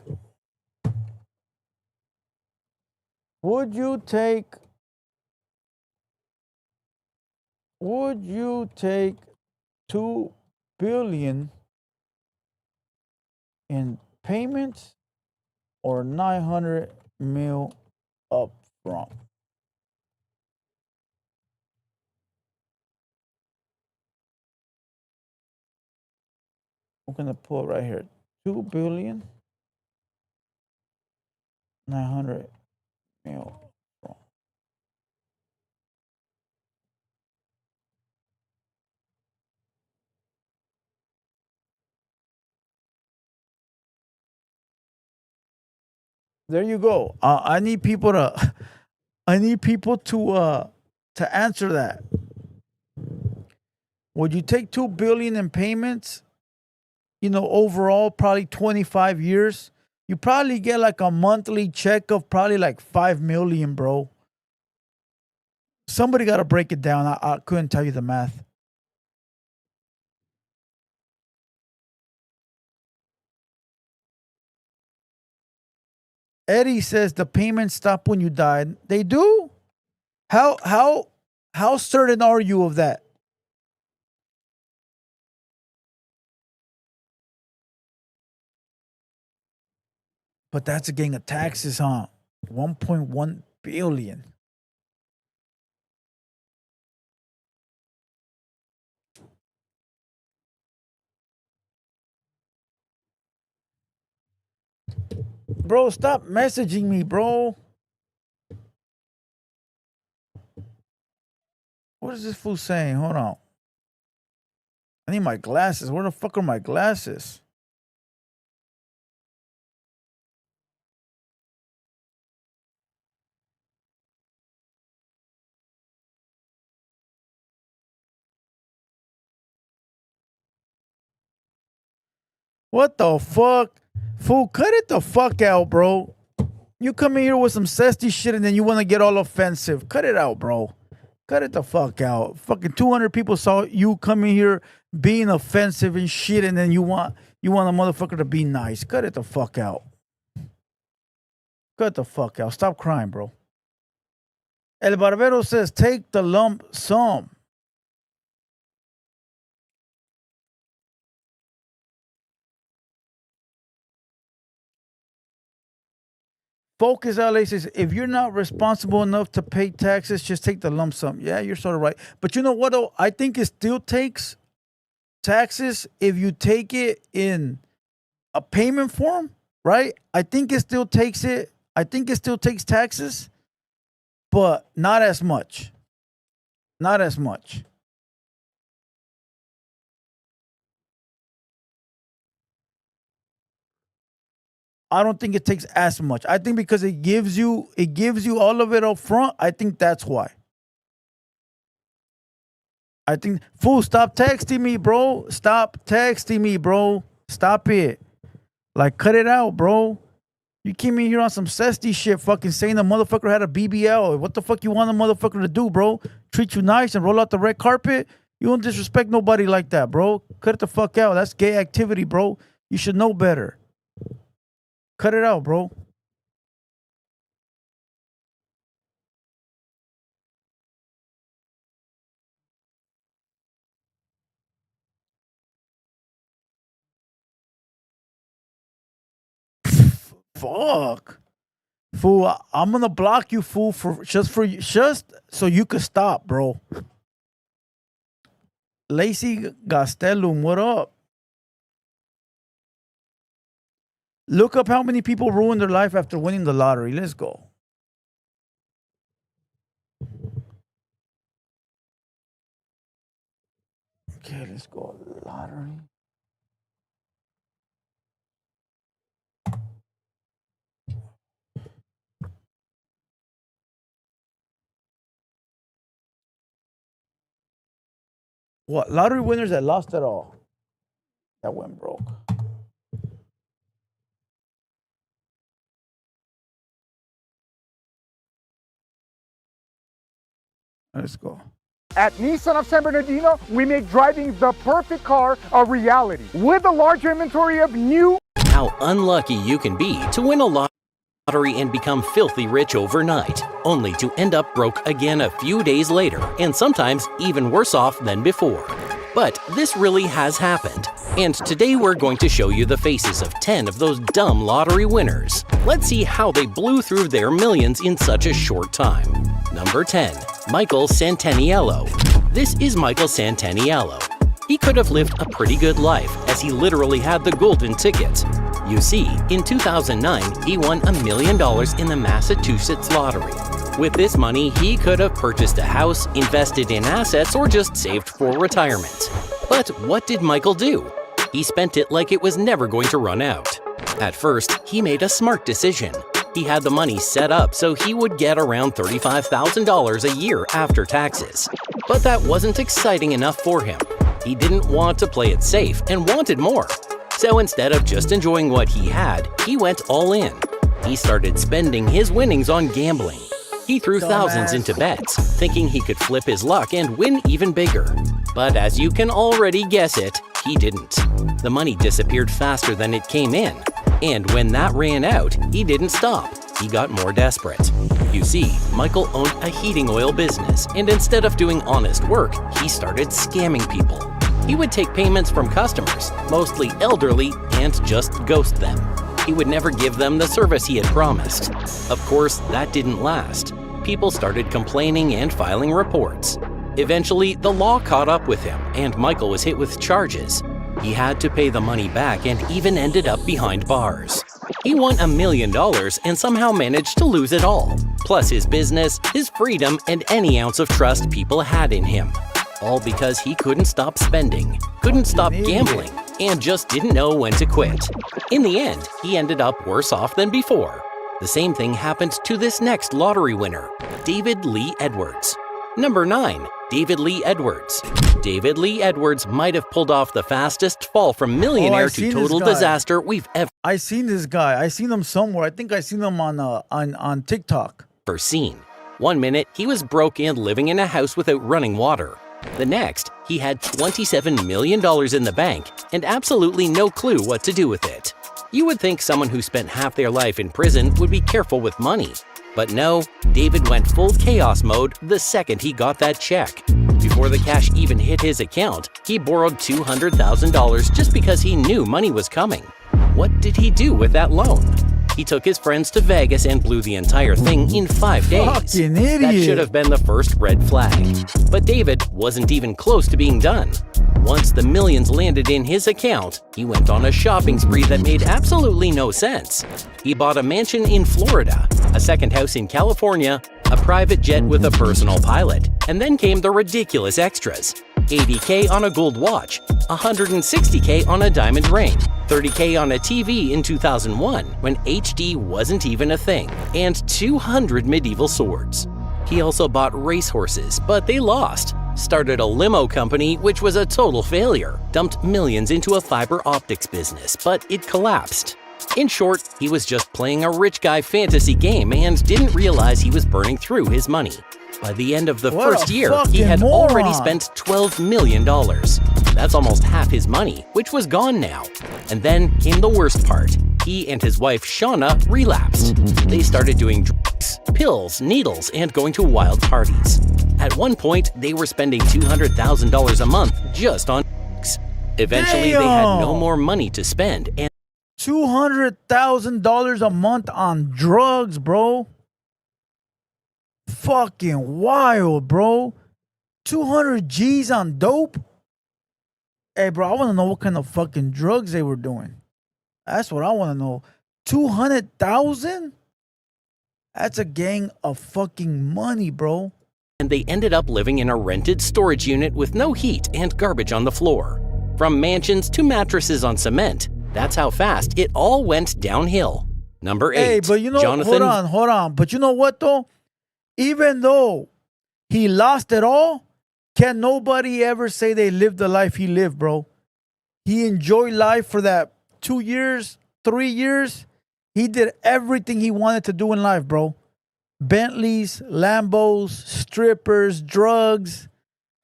Would you take 2 billion in payments or 900 mil up front? I'm gonna put right here 2 billion 900 mil. There you go. I need people to to answer that. Would you take 2 billion in payments? You know, overall, probably 25 years. You probably get like a monthly check of probably like 5 million, bro. Somebody got to break it down. I couldn't tell you the math. Eddie says the payments stop when you die. They do? How certain are you of that? But that's a gang of taxes, huh? 1.1 billion. Bro, stop messaging me, bro. What is this fool saying? Hold on. I need my glasses. Where the fuck are my glasses? What the fuck? Fool, cut it the fuck out, bro. You come in here with some zesty shit and then you want to get all offensive. Cut it out, bro. Cut it the fuck out. Fucking 200 people saw you come in here being offensive and shit, and then you want a motherfucker to be nice. Cut it the fuck out. Cut the fuck out. Stop crying, bro. El Barbero says, take the lump sum. Focus LA says, if you're not responsible enough to pay taxes, just take the lump sum. Yeah, you're sort of right. But you know what, though? I think it still takes taxes if you take it in a payment form, right? I think it still takes it. I think it still takes taxes, but not as much. Not as much. I don't think it takes as much. I think because it gives you all of it up front. I think that's why. I think, fool, stop texting me, bro. Stop texting me, bro. Stop it. Like, cut it out, bro. You came in here on some zesty shit, fucking saying the motherfucker had a BBL. What the fuck you want the motherfucker to do, bro? Treat you nice and roll out the red carpet? You don't disrespect nobody like that, bro. Cut it the fuck out. That's gay activity, bro. You should know better. Cut it out, bro. Fuck. Fool, I'm gonna block you, fool, just so you could stop, bro. Lacey Gastelum, what up? Look up how many people ruined their life after winning the lottery. Let's go. Okay, let's go. Lottery. What? Lottery winners that lost it all. That went broke. Let's go. At Nissan of San Bernardino, we make driving the perfect car a reality. With a large inventory of new... How unlucky you can be to win a lottery and become filthy rich overnight, only to end up broke again a few days later, and sometimes even worse off than before. But this really has happened, and today we're going to show you the faces of 10 of those dumb lottery winners. Let's see how they blew through their millions in such a short time. Number 10. Michael Santaniello. This is Michael Santaniello. He could have lived a pretty good life, as he literally had the golden ticket. You see, in 2009, he won $1 million in the Massachusetts lottery. With this money, he could have purchased a house, invested in assets, or just saved for retirement. But what did Michael do? He spent it like it was never going to run out. At first, he made a smart decision. He had the money set up so he would get around $35,000 a year after taxes. But that wasn't exciting enough for him. He didn't want to play it safe and wanted more. So instead of just enjoying what he had, he went all in. He started spending his winnings on gambling. He threw thousands into bets, thinking he could flip his luck and win even bigger. But as you can already guess it, he didn't. The money disappeared faster than it came in. And when that ran out, he didn't stop. He got more desperate. You see, Michael owned a heating oil business, and instead of doing honest work, he started scamming people. He would take payments from customers, mostly elderly, and just ghost them. He would never give them the service he had promised. Of course, that didn't last. People started complaining and filing reports. Eventually, the law caught up with him, and Michael was hit with charges. He had to pay the money back and even ended up behind bars. He won $1 million and somehow managed to lose it all, plus his business, his freedom, and any ounce of trust people had in him. All because he couldn't stop spending, couldn't stop gambling, and just didn't know when to quit. In the end, he ended up worse off than before. The same thing happened to this next lottery winner, David Lee Edwards. Number 9. David Lee Edwards. David Lee Edwards might have pulled off the fastest fall from millionaire to total disaster we've ever seen this guy. I seen him somewhere. I think I seen him on TikTok. Seen. One minute, he was broke and living in a house without running water. The next, he had $27 million in the bank and absolutely no clue what to do with it. You would think someone who spent half their life in prison would be careful with money. But no, David went full chaos mode the second he got that check. Before the cash even hit his account, he borrowed $200,000 just because he knew money was coming. What did he do with that loan? He took his friends to Vegas and blew the entire thing in 5 days. Fucking idiot. That should have been the first red flag. But David wasn't even close to being done. Once the millions landed in his account, he went on a shopping spree that made absolutely no sense. He bought a mansion in Florida, a second house in California, a private jet with a personal pilot, and then came the ridiculous extras. $80K on a gold watch, $160K on a diamond ring, $30K on a TV in 2001 when HD wasn't even a thing, and 200 medieval swords. He also bought racehorses, but they lost. Started a limo company, which was a total failure. Dumped millions into a fiber optics business, but it collapsed. In short, he was just playing a rich guy fantasy game and didn't realize he was burning through his money. By the end of the first year, he had already spent $12 million. That's almost half his money, which was gone now. And then came the worst part. He and his wife, Shauna, relapsed. They started doing drugs, pills, needles, and going to wild parties. At one point, they were spending $200,000 a month just on drugs. Eventually, they had no more money to spend, and $200,000 a month on drugs, bro. Fucking wild, bro. 200 G's on dope. Hey, bro, I want to know what kind of fucking drugs they were doing. That's what I want to know. 200,000? That's a gang of fucking money, bro. And they ended up living in a rented storage unit with no heat and garbage on the floor. From mansions to mattresses on cement, that's how fast it all went downhill. Number 8, hey, but you know, Jonathan. Hold on. But you know what, though? Even though he lost it all, can nobody ever say they lived the life he lived, bro? He enjoyed life for that 2 years, 3 years. He did everything he wanted to do in life, bro. Bentleys, Lambos, strippers, drugs,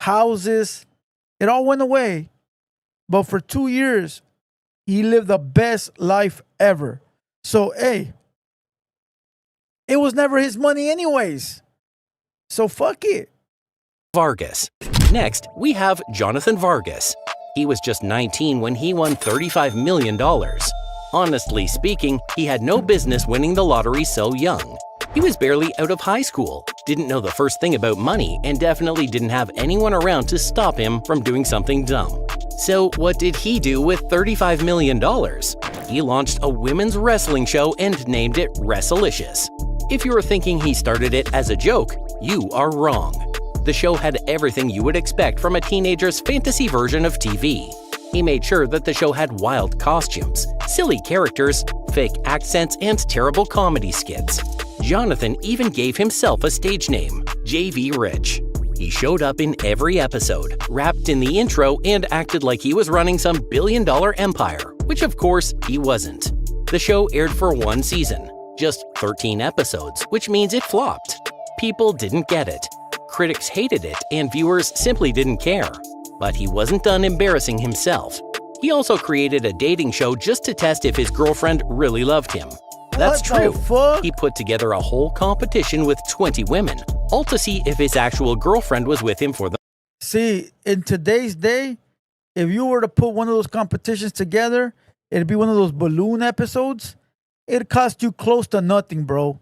houses. It all went away. But for 2 years, he lived the best life ever. So, hey, it was never his money anyways. So fuck it. Vargas. Next, we have Jonathan Vargas. He was just 19 when he won $35 million. Honestly speaking, he had no business winning the lottery so young. He was barely out of high school, didn't know the first thing about money, and definitely didn't have anyone around to stop him from doing something dumb. So what did he do with $35 million? He launched a women's wrestling show and named it Wrestlicious. If you were thinking he started it as a joke, you are wrong. The show had everything you would expect from a teenager's fantasy version of TV. He made sure that the show had wild costumes, silly characters, fake accents, and terrible comedy skits. Jonathan even gave himself a stage name, JV Rich. He showed up in every episode, rapped in the intro, and acted like he was running some billion-dollar empire, which of course he wasn't. The show aired for one season, just 13 episodes, which means it flopped. People didn't get it. Critics hated it, and viewers simply didn't care. But he wasn't done embarrassing himself. He also created a dating show just to test if his girlfriend really loved him. That's true. He put together a whole competition with 20 women, all to see if his actual girlfriend was with him for the... See, in today's day, if you were to put one of those competitions together, it'd be one of those balloon episodes. It'd cost you close to nothing, bro.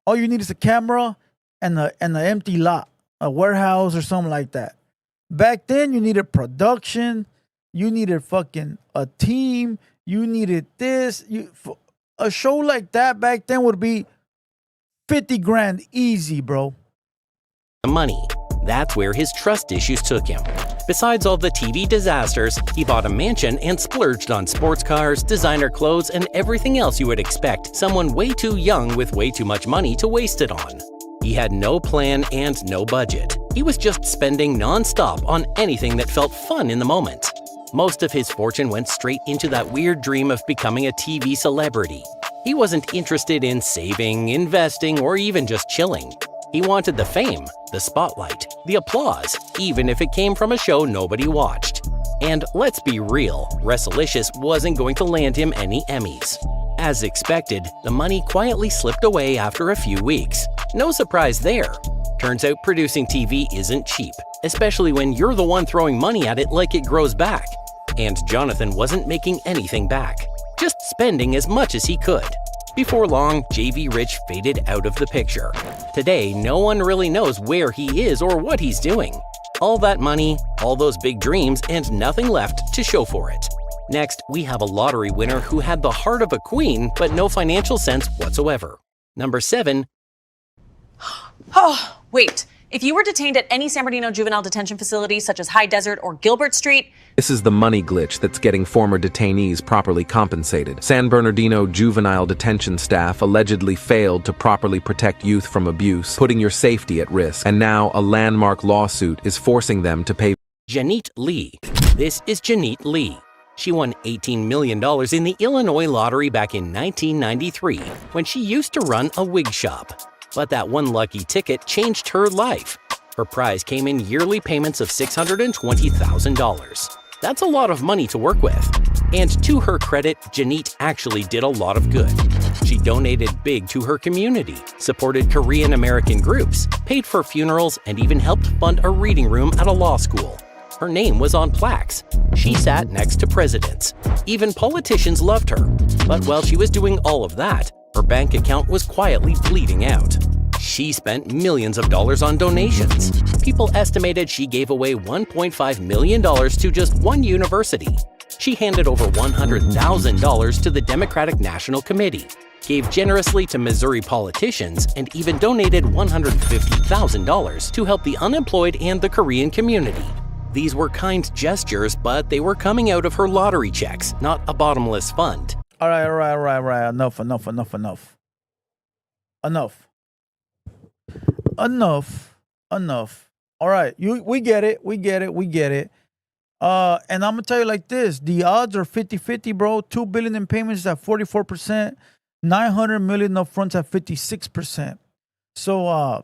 All you need is a camera and an empty lot, a warehouse or something like that. Back then, you needed production. You needed fucking a team. You needed this. A show like that back then would be 50 grand easy, bro. Money. That's where his trust issues took him. Besides all the TV disasters, he bought a mansion and splurged on sports cars, designer clothes, and everything else you would expect someone way too young with way too much money to waste it on. He had no plan and no budget. He was just spending non-stop on anything that felt fun in the moment. Most of his fortune went straight into that weird dream of becoming a TV celebrity. He wasn't interested in saving, investing, or even just chilling. He wanted the fame, the spotlight, the applause, even if it came from a show nobody watched. And let's be real, Wrestlicious wasn't going to land him any Emmys. As expected, the money quietly slipped away after a few weeks. No surprise there. Turns out producing TV isn't cheap, especially when you're the one throwing money at it like it grows back. And Jonathan wasn't making anything back, just spending as much as he could. Before long, JV Rich faded out of the picture. Today, no one really knows where he is or what he's doing. All that money, all those big dreams, and nothing left to show for it. Next, we have a lottery winner who had the heart of a queen, but no financial sense whatsoever. Number 7. Oh, wait. If you were detained at any San Bernardino juvenile detention facility, such as High Desert or Gilbert Street, This is the money glitch that's getting former detainees properly compensated. San Bernardino juvenile detention staff allegedly failed to properly protect youth from abuse, putting your safety at risk. And now a landmark lawsuit is forcing them to pay. Janet Lee. This is Janet Lee. She won $18 million in the Illinois lottery back in 1993 when she used to run a wig shop. But that one lucky ticket changed her life. Her prize came in yearly payments of $620,000. That's a lot of money to work with. And to her credit, Janet actually did a lot of good. She donated big to her community, supported Korean American groups, paid for funerals, and even helped fund a reading room at a law school. Her name was on plaques. She sat next to presidents. Even politicians loved her. But while she was doing all of that, her bank account was quietly bleeding out. She spent millions of dollars on donations. People estimated she gave away $1.5 million to just one university. She handed over $100,000 to the Democratic National Committee, gave generously to Missouri politicians, and even donated $150,000 to help the unemployed and the Korean community. These were kind gestures, but they were coming out of her lottery checks, not a bottomless fund. All right. Enough. All right, we get it. And I'm gonna tell you like this: the odds are 50-50, bro. $2 billion in payments at 44%, $900 million upfronts at 56%. So,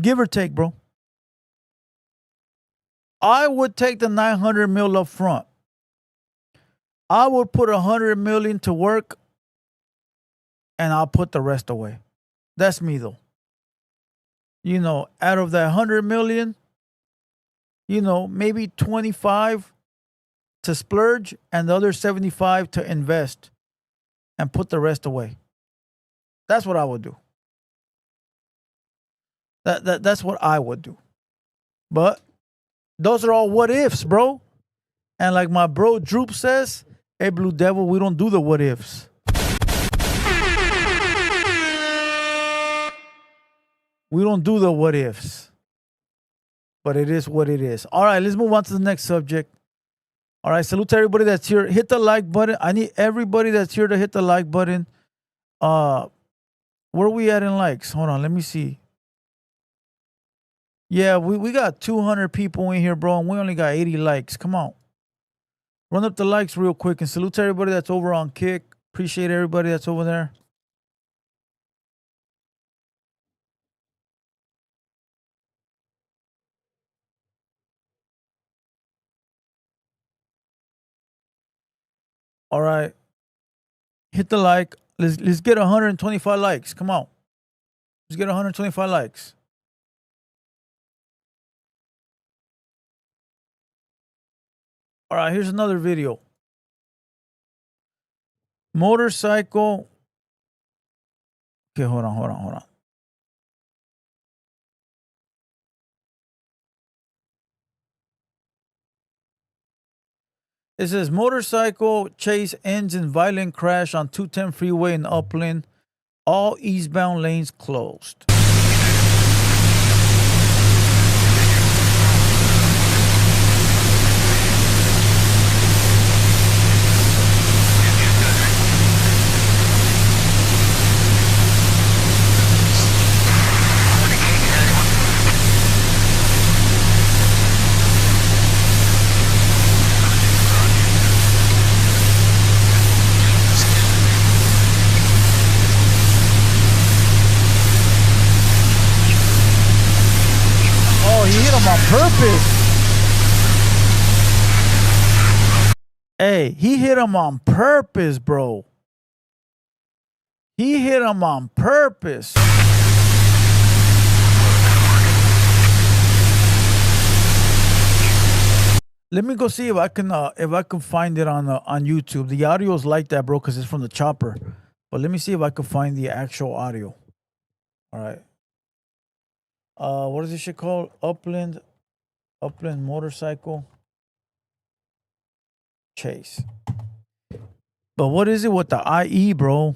give or take, bro. I would take the $900 million up front. I would put $100 million to work, and I'll put the rest away. That's me, though. You know, out of that $100 million, you know, maybe 25 to splurge and the other 75 to invest, and put the rest away. That's what I would do. That's what I would do. But those are all what ifs, bro. And like my bro Droop says, hey, Blue Devil, we don't do the what ifs. We don't do the what ifs. But it is what it is. All right, let's move on to the next subject. All right, salute to everybody that's here. Hit the like button. I need everybody that's here to hit the like button. Where are we at in likes? Hold on, let me see. Yeah, we got 200 people in here, bro, and we only got 80 likes. Come on. Run up the likes real quick, and salute to everybody that's over on Kick. Appreciate everybody that's over there. All right. Hit the like. Let's get 125 likes. Come on. Let's get 125 likes. All right, here's another video. Motorcycle. Okay, hold on. It says motorcycle chase ends in violent crash on 210 freeway in Upland. All eastbound lanes closed. On purpose. Hey, he hit him on purpose, bro. He hit him on purpose. Let me go see if I can find it on YouTube. The audio is like that, bro, because it's from the chopper. But let me see if I can find the actual audio. All right. What is this shit called? Upland motorcycle chase. But what is it with the IE, bro?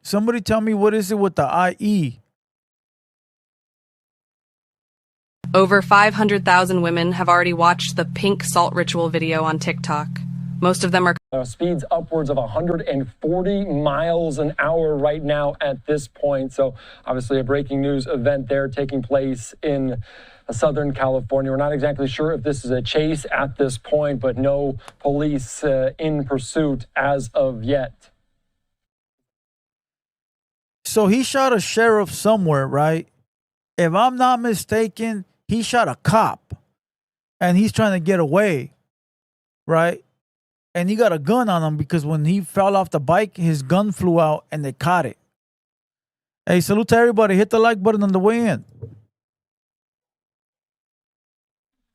Somebody tell me what is it with the IE? Over 500,000 women have already watched the pink salt ritual video on TikTok. Most of them are speeds upwards of 140 miles an hour right now at this point. So obviously a breaking news event there taking place in Southern California. We're not exactly sure if this is a chase at this point, but no police in pursuit as of yet. So he shot a sheriff somewhere, right? If I'm not mistaken, he shot a cop and he's trying to get away, right? And he got a gun on him because when he fell off the bike, his gun flew out and they caught it. Hey, salute to everybody. Hit the like button on the way in.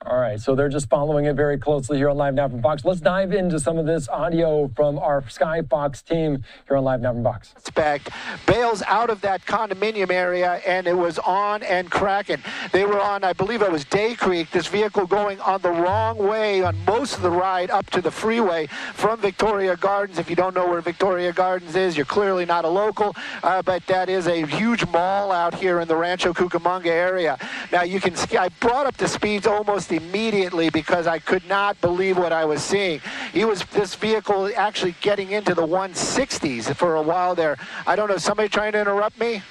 All right, so they're just following it very closely here on Live Now from Fox. Let's dive into some of this audio from our Sky Fox team here on Live Now from Fox. Suspect bails out of that condominium area, and it was on and cracking. They were on, I believe it was Day Creek, this vehicle going on the wrong way on most of the ride up to the freeway from Victoria Gardens. If you don't know where Victoria Gardens is, you're clearly not a local, but that is a huge mall out here in the Rancho Cucamonga area. Now, you can see, I brought up the speeds almost immediately because I could not believe what I was seeing. This vehicle actually getting into the 160s for a while there. I don't know, somebody trying to interrupt me?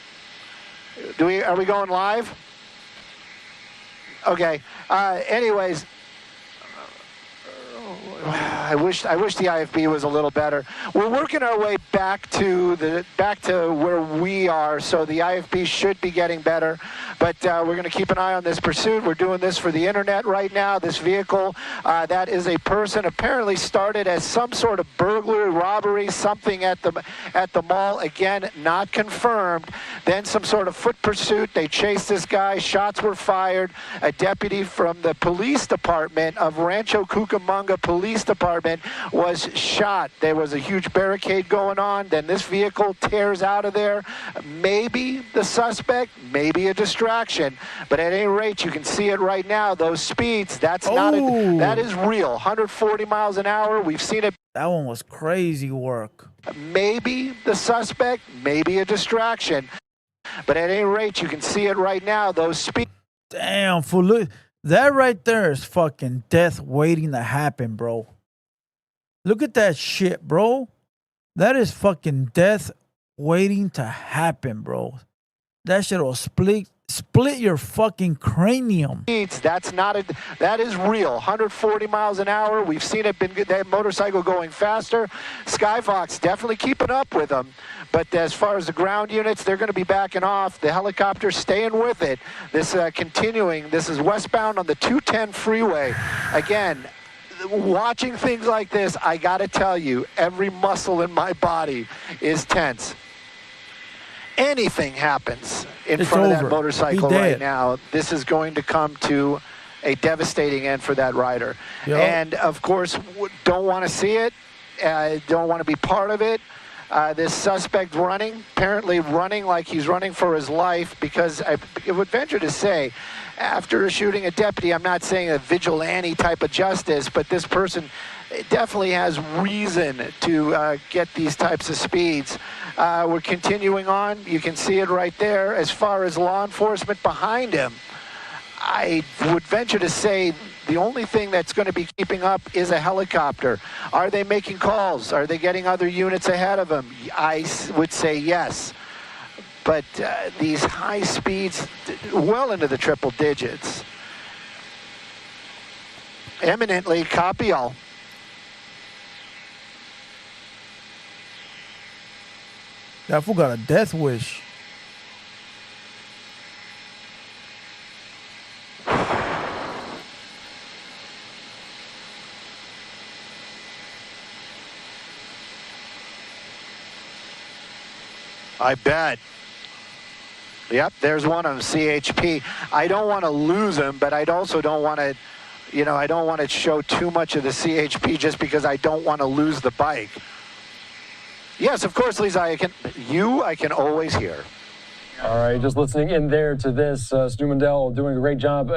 Are we going live? Okay. Anyways, I wish the IFB was a little better. We're working our way back to where we are, so the IFB should be getting better. But we're going to keep an eye on this pursuit. We're doing this for the internet right now. This vehicle, that is a person, apparently started as some sort of burglary, robbery, something at the mall. Again, not confirmed. Then some sort of foot pursuit. They chased this guy. Shots were fired. A deputy from the police department of Rancho Cucamonga Police Department was shot. There was a huge barricade going on. Then this vehicle tears out of there. Maybe the suspect, maybe a distraction, but at any rate, you can see it right now. Those speeds, that is real. 140 miles an hour. We've seen it. That one was crazy work. Maybe the suspect, maybe a distraction, but at any rate, you can see it right now. Those speeds. Damn, fool. That right there is fucking death waiting to happen, bro. Look at that shit, bro. That is fucking death waiting to happen, bro. That shit will split your fucking cranium. That is real. 140 miles an hour. We've seen it, that motorcycle going faster. Skyfox definitely keeping up with them. But as far as the ground units, they're going to be backing off. The helicopter staying with it. This continuing. This is westbound on the 210 freeway. Again, watching things like this, I got to tell you, every muscle in my body is tense. Anything happens in front of that motorcycle right now, this is going to come to a devastating end for that rider. Yep. And, of course, don't want to see it, don't want to be part of it. This suspect apparently running like he's running for his life, because I would venture to say, after shooting a deputy, I'm not saying a vigilante type of justice, but this person definitely has reason to get these types of speeds. We're continuing on. You can see it right there. As far as law enforcement behind him, I would venture to say the only thing that's going to be keeping up is a helicopter. Are they making calls? Are they getting other units ahead of them? I would say yes. But these high speeds, well into the triple digits. Eminently, copy all. That fool got a death wish. I bet. Yep, there's one of them, CHP. I don't want to lose him, but I also don't want to, I don't want to show too much of the CHP just because I don't want to lose the bike. Yes, of course, Lisa, I can always hear. All right, just listening in there to this, Stu Mandel doing a great job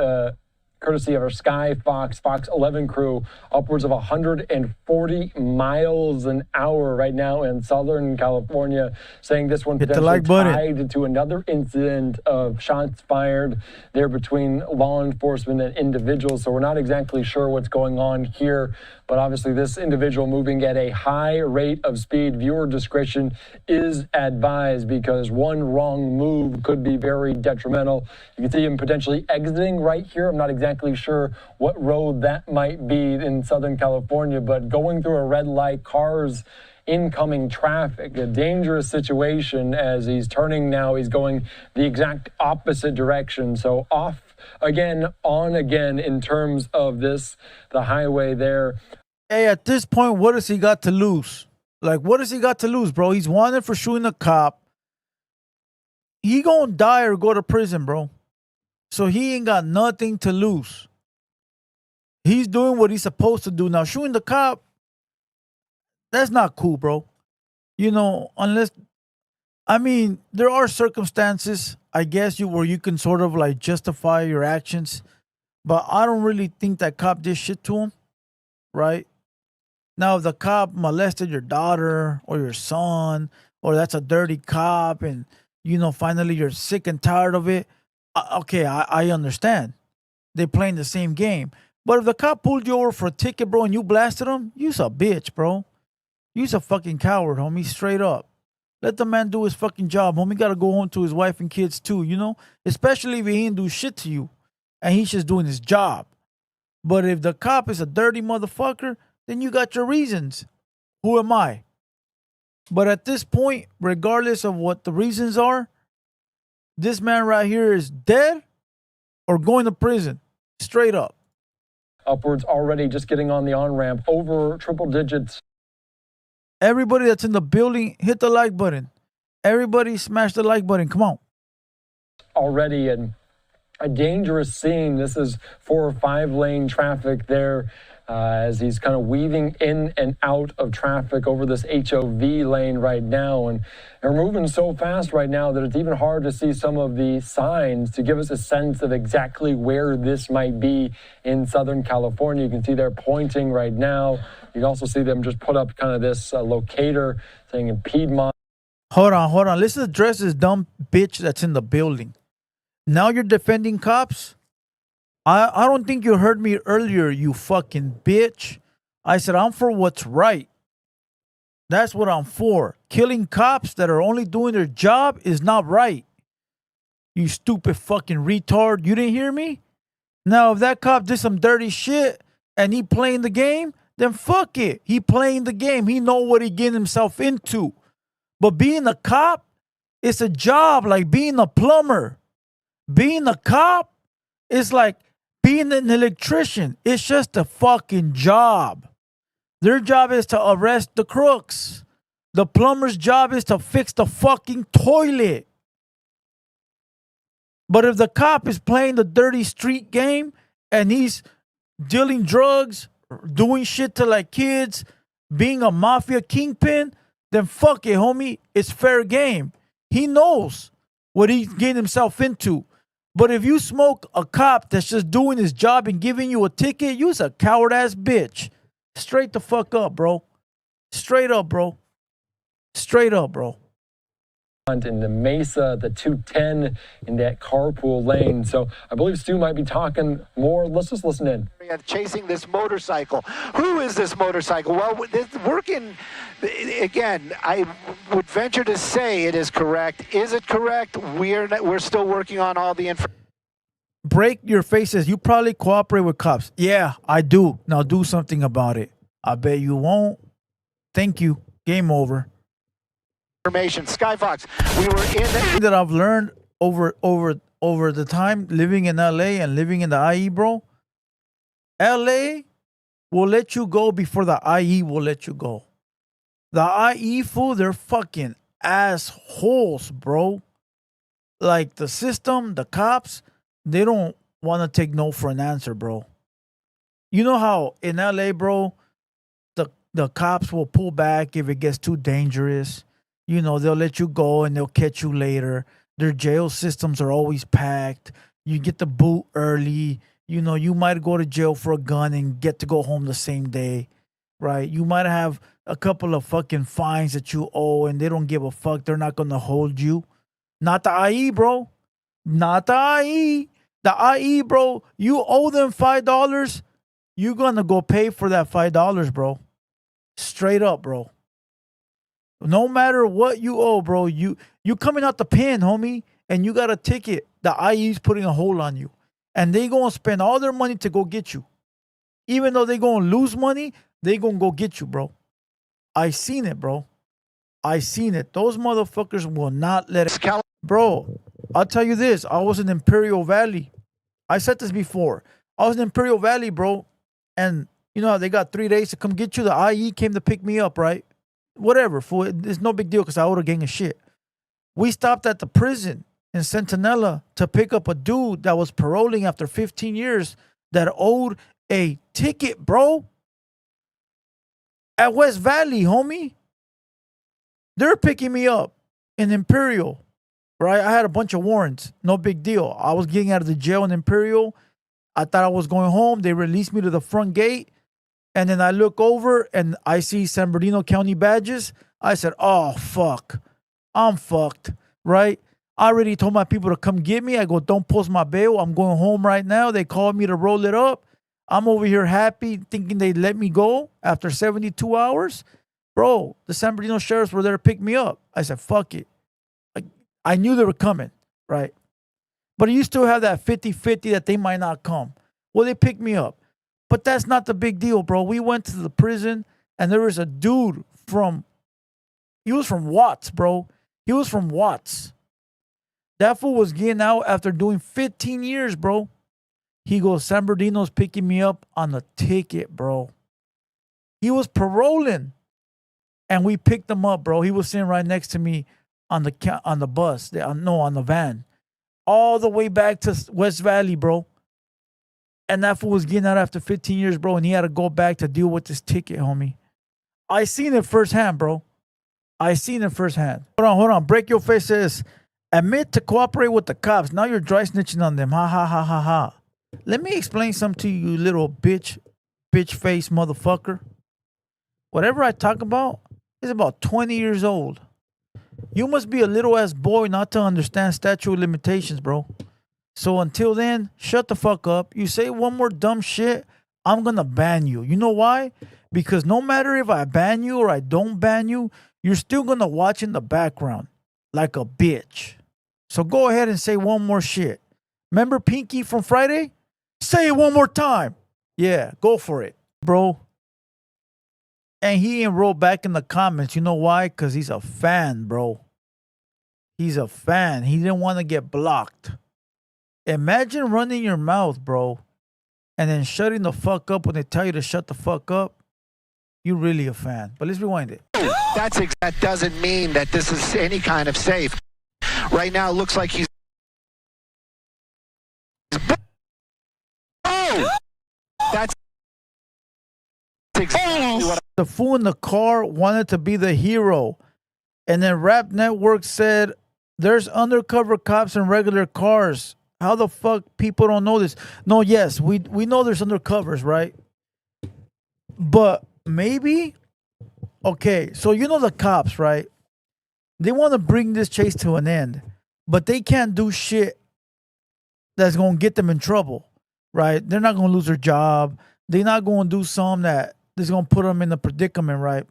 courtesy of our Sky Fox 11 crew, upwards of 140 miles an hour right now in Southern California, saying this one potentially tied to another incident of shots fired there between law enforcement and individuals. So we're not exactly sure what's going on here, but obviously this individual moving at a high rate of speed. Viewer discretion is advised because one wrong move could be very detrimental. You can see him potentially exiting right here. I'm not exactly sure what road that might be in Southern California, but going through a red light, cars, incoming traffic, a dangerous situation as he's turning now. He's going the exact opposite direction. So off again, on again in terms of this, the highway there. Hey, at this point, what has he got to lose? Like, what has he got to lose, bro? He's wanted for shooting a cop. He gonna die or go to prison, bro. So he ain't got nothing to lose. He's doing what he's supposed to do. Now, shooting the cop, that's not cool, bro. You know, unless, I mean, there are circumstances, I guess, where you can sort of like justify your actions. But I don't really think that cop did shit to him, right? Now, if the cop molested your daughter or your son, or that's a dirty cop and, you know, finally you're sick and tired of it, okay, I understand. They're playing the same game. But if the cop pulled you over for a ticket, bro, and you blasted him, you's a bitch, bro. You's a fucking coward, homie, straight up. Let the man do his fucking job, homie. Got to go home to his wife and kids too, you know? Especially if he didn't do shit to you and he's just doing his job. But if the cop is a dirty motherfucker, then you got your reasons. Who am I? But at this point, regardless of what the reasons are, this man right here is dead or going to prison. Straight up. Upwards already, just getting on the on-ramp, over triple digits. Everybody that's in the building, hit the like button. Everybody smash the like button. Come on. Already in a dangerous scene. This is 4 or 5 lane traffic there as he's kind of weaving in and out of traffic over this HOV lane right now. And they're moving so fast right now that it's even hard to see some of the signs to give us a sense of exactly where this might be in Southern California. You can see they're pointing right now. You can also see them just put up kind of this locator saying in Piedmont. Hold on. Let's address this dumb bitch that's in the building. Now you're defending cops? I don't think you heard me earlier, you fucking bitch. I said I'm for what's right. That's what I'm for. Killing cops that are only doing their job is not right. You stupid fucking retard. You didn't hear me? Now, if that cop did some dirty shit and he playing the game, then fuck it. He playing the game. He know what he getting himself into. But being a cop, it's a job like being a plumber. Being a cop is like being an electrician. It's just a fucking job. Their job is to arrest the crooks. The plumber's job is to fix the fucking toilet. But if the cop is playing the dirty street game and he's dealing drugs, doing shit to like kids, being a mafia kingpin, then fuck it, homie. It's fair game. He knows what he's getting himself into. But if you smoke a cop that's just doing his job and giving you a ticket, you's a coward ass bitch. Straight the fuck up, bro. Straight up, bro. Straight up, bro. In the Mesa, the 210 in that carpool lane. So I believe Stu might be talking more. Let's just listen in. Chasing this motorcycle. Who is this motorcycle? Well, working, again, I would venture to say it is correct. Is it correct? We're still working on all the information. Break your faces. You probably cooperate with cops. Yeah, I do. Now do something about it. I bet you won't. Thank you. Game over. Information. Skyfox, we were in the... that I've learned over the time living in LA and living in the IE, bro. LA will let you go before the IE will let you go. The IE fool, they're fucking assholes, bro. Like the system, the cops, they don't want to take no for an answer, bro. You know how in LA, bro, the cops will pull back if it gets too dangerous. You know, they'll let you go and they'll catch you later. Their jail systems are always packed. You get the boot early. You know, you might go to jail for a gun and get to go home the same day, right? You might have a couple of fucking fines that you owe and they don't give a fuck. They're not going to hold you. Not the IE, bro. Not the IE. The IE, bro, you owe them $5. You're going to go pay for that $5, bro. Straight up, bro. No matter what you owe, bro, you coming out the pen, homie, and you got a ticket. The IE's putting a hold on you. And they going to spend all their money to go get you. Even though they going to lose money, they going to go get you, bro. I seen it, bro. I seen it. Those motherfuckers will not let it. Bro, I'll tell you this. I was in Imperial Valley. I said this before. I was in Imperial Valley, bro. And you know how they got 3 days to come get you? The IE came to pick me up, right? Whatever, fool. It's no big deal because I owed a gang of shit. We stopped at the prison in Centinela to pick up a dude that was paroling after 15 years that owed a ticket, bro. At West Valley, homie. They're picking me up in Imperial, right? I had a bunch of warrants. No big deal. I was getting out of the jail in Imperial. I thought I was going home. They released me to the front gate. And then I look over and I see San Bernardino County badges. I said, oh, fuck. I'm fucked, right? I already told my people to come get me. I go, don't post my bail. I'm going home right now. They called me to roll it up. I'm over here happy thinking they let me go after 72 hours. Bro, the San Bernardino sheriffs were there to pick me up. I said, fuck it. I knew they were coming, right? But you still have that 50-50 that they might not come. Well, they picked me up. But that's not the big deal, bro. We went to the prison, and there was a dude he was from Watts, bro. He was from Watts. That fool was getting out after doing 15 years, bro. He goes, San Bernardino's picking me up on the ticket, bro. He was paroling. And we picked him up, bro. He was sitting right next to me on the bus. On the van. All the way back to West Valley, bro. And that fool was getting out after 15 years, bro. And he had to go back to deal with this ticket, homie. I seen it firsthand, bro. I seen it firsthand. Hold on. Break Your Face says, admit to cooperate with the cops. Now you're dry snitching on them. Ha, ha, ha, ha, ha. Let me explain something to you, little bitch face motherfucker. Whatever I talk about is about 20 years old. You must be a little ass boy not to understand statute of limitations, bro. So until then, shut the fuck up. You say one more dumb shit, I'm gonna ban you. You know why? Because no matter if I ban you or I don't ban you, you're still gonna watch in the background like a bitch. So go ahead and say one more shit. Remember Pinky from Friday? Say it one more time. Yeah, go for it, bro. And he enrolled back in the comments. You know why? Because he's a fan, bro. He's a fan. He didn't want to get blocked. Imagine running your mouth, bro, and then shutting the fuck up when they tell you to shut the fuck up. You're really a fan. But let's rewind it. That doesn't mean that this is any kind of safe. Right now, it looks like he's... Oh! That's exactly what... The fool in the car wanted to be the hero. And then Rap Network said, there's undercover cops in regular cars. How the fuck people don't know this? No, yes, we know there's undercovers, right? But maybe, okay, so you know the cops, right? They want to bring this chase to an end, but they can't do shit that's going to get them in trouble, right? They're not going to lose their job. They're not going to do something that is going to put them in a predicament, right?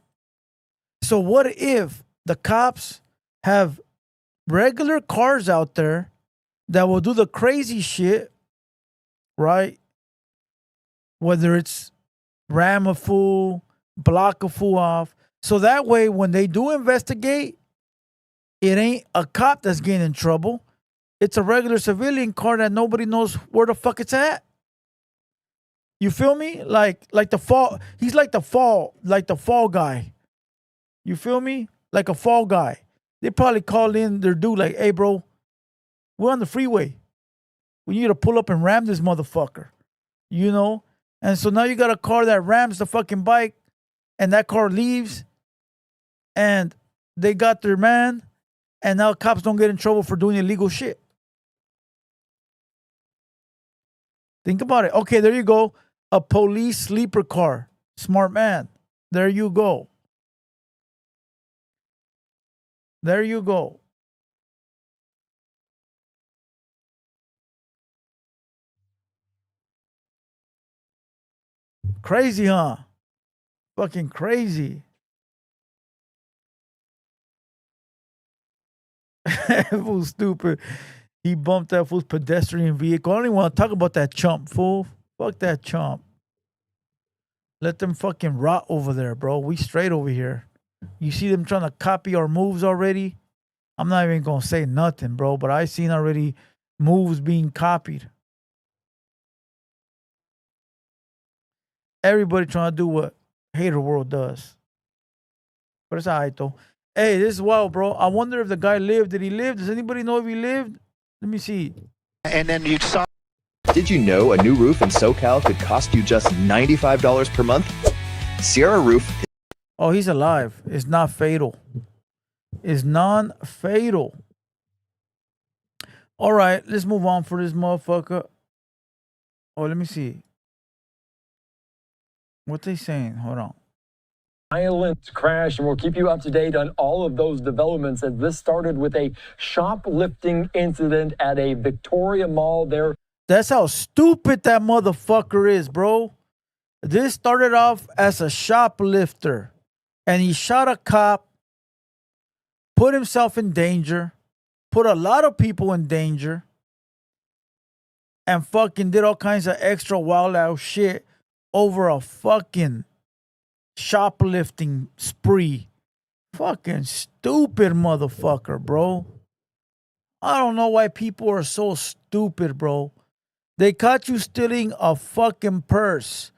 So what if the cops have regular cars out there that will do the crazy shit, right? Whether it's ram a fool, block a fool off. So that way, when they do investigate, it ain't a cop that's getting in trouble. It's a regular civilian car that nobody knows where the fuck it's at. You feel me? Like the fall. He's like the fall guy. You feel me? Like a fall guy. They probably called in their dude like, hey, bro, we're on the freeway. We need to pull up and ram this motherfucker. You know? And so now you got a car that rams the fucking bike and that car leaves and they got their man and now cops don't get in trouble for doing illegal shit. Think about it. Okay, there you go. A police sleeper car. Smart man. There you go. There you go. Crazy, huh? Fucking crazy. Fool stupid. He bumped that fool's pedestrian vehicle. I don't even want to talk about that chump, fool. Fuck that chump. Let them fucking rot over there, bro. We straight over here. You see them trying to copy our moves already? I'm not even gonna say nothing, bro, but I seen already moves being copied. Everybody trying to do what Hater World does. But it's alright though. Hey, this is wild, bro. I wonder if the guy lived. Did he live? Does anybody know if he lived? Let me see. And then you saw. Did you know a new roof in SoCal could cost you just $95 per month? Sierra Roof. Oh, he's alive. It's not fatal. It's non-fatal. All right, let's move on for this motherfucker. Oh, let me see. What they saying? Hold on. Violent crash, and we'll keep you up to date on all of those developments as this started with a shoplifting incident at a Victoria Mall there. That's how stupid that motherfucker is, bro. This started off as a shoplifter, and he shot a cop, put himself in danger, put a lot of people in danger, and fucking did all kinds of extra wild out shit over a fucking shoplifting spree. Fucking stupid motherfucker, bro. I don't know why people are so stupid, bro. They caught you stealing a fucking purse.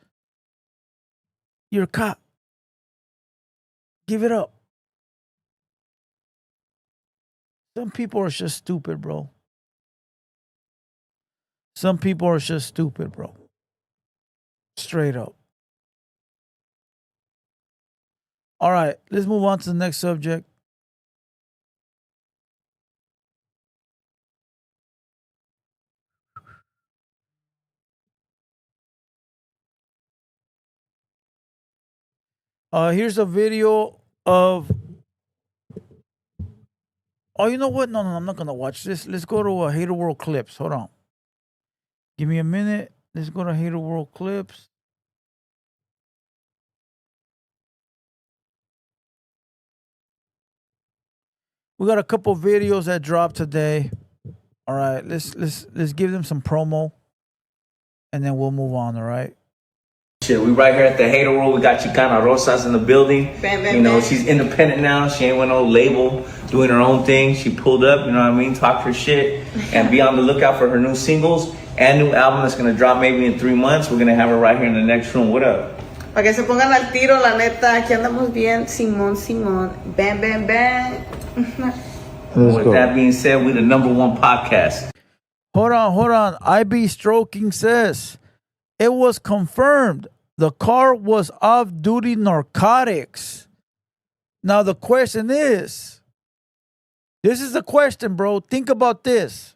You're caught. Give it up. Some people are just stupid, bro. Some people are just stupid, bro. Straight up. All right, let's move on to the next subject. Here's a video of. Oh, you know what? No, I'm not gonna watch this. Let's go to Hater World clips. Hold on. Give me a minute. Let's go to Hater World clips. We got a couple videos that dropped today. All right, let's give them some promo, and then we'll move on. All right. Shit, we right here at the Hater World. We got Chicana Rosas in the building. You know, she's independent now. She ain't with no label, doing her own thing. She pulled up, you know what I mean, talk her shit, and be on the lookout for her new singles and new album that's gonna drop maybe in 3 months. We're gonna have her right here in the next room. What up? Para que se pongan al tiro, la neta, aquí andamos bien, Simón. Bang, bang, bang. With that being said, we the #1 podcast. Hold on. IB Stroking says it was confirmed the car was off-duty narcotics. Now the question is, this is the question, bro. Think about this.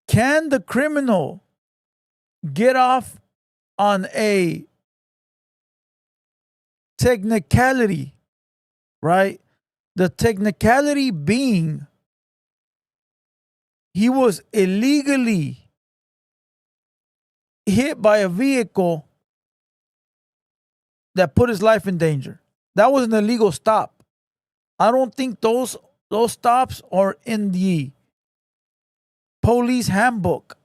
Can the criminal get off on a technicality, right? The technicality being he was illegally hit by a vehicle that put his life in danger. That was an illegal stop. I don't think those stops are in the police handbook.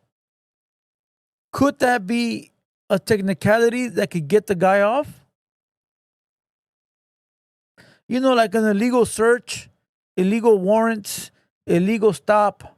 Could that be a technicality that could get the guy off? You know, like an illegal search, illegal warrants, illegal stop.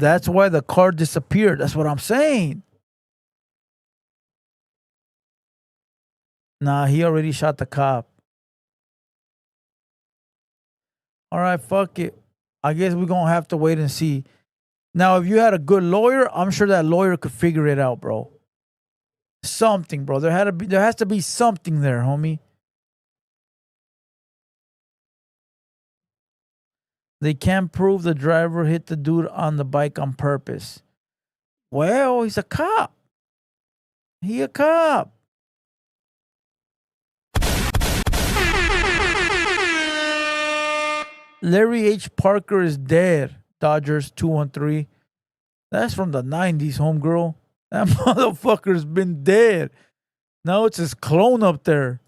That's why the car disappeared. That's what I'm saying. Nah, he already shot the cop. All right, fuck it. I guess we're going to have to wait and see. Now, if you had a good lawyer, I'm sure that lawyer could figure it out, bro. Something, bro. There has to be something there, homie. They can't prove the driver hit the dude on the bike on purpose. Well, he's a cop. He a cop. Larry H. Parker is dead. Dodgers 2-3. That's from the 90s, homegirl. That motherfucker's been dead. Now it's his clone up there.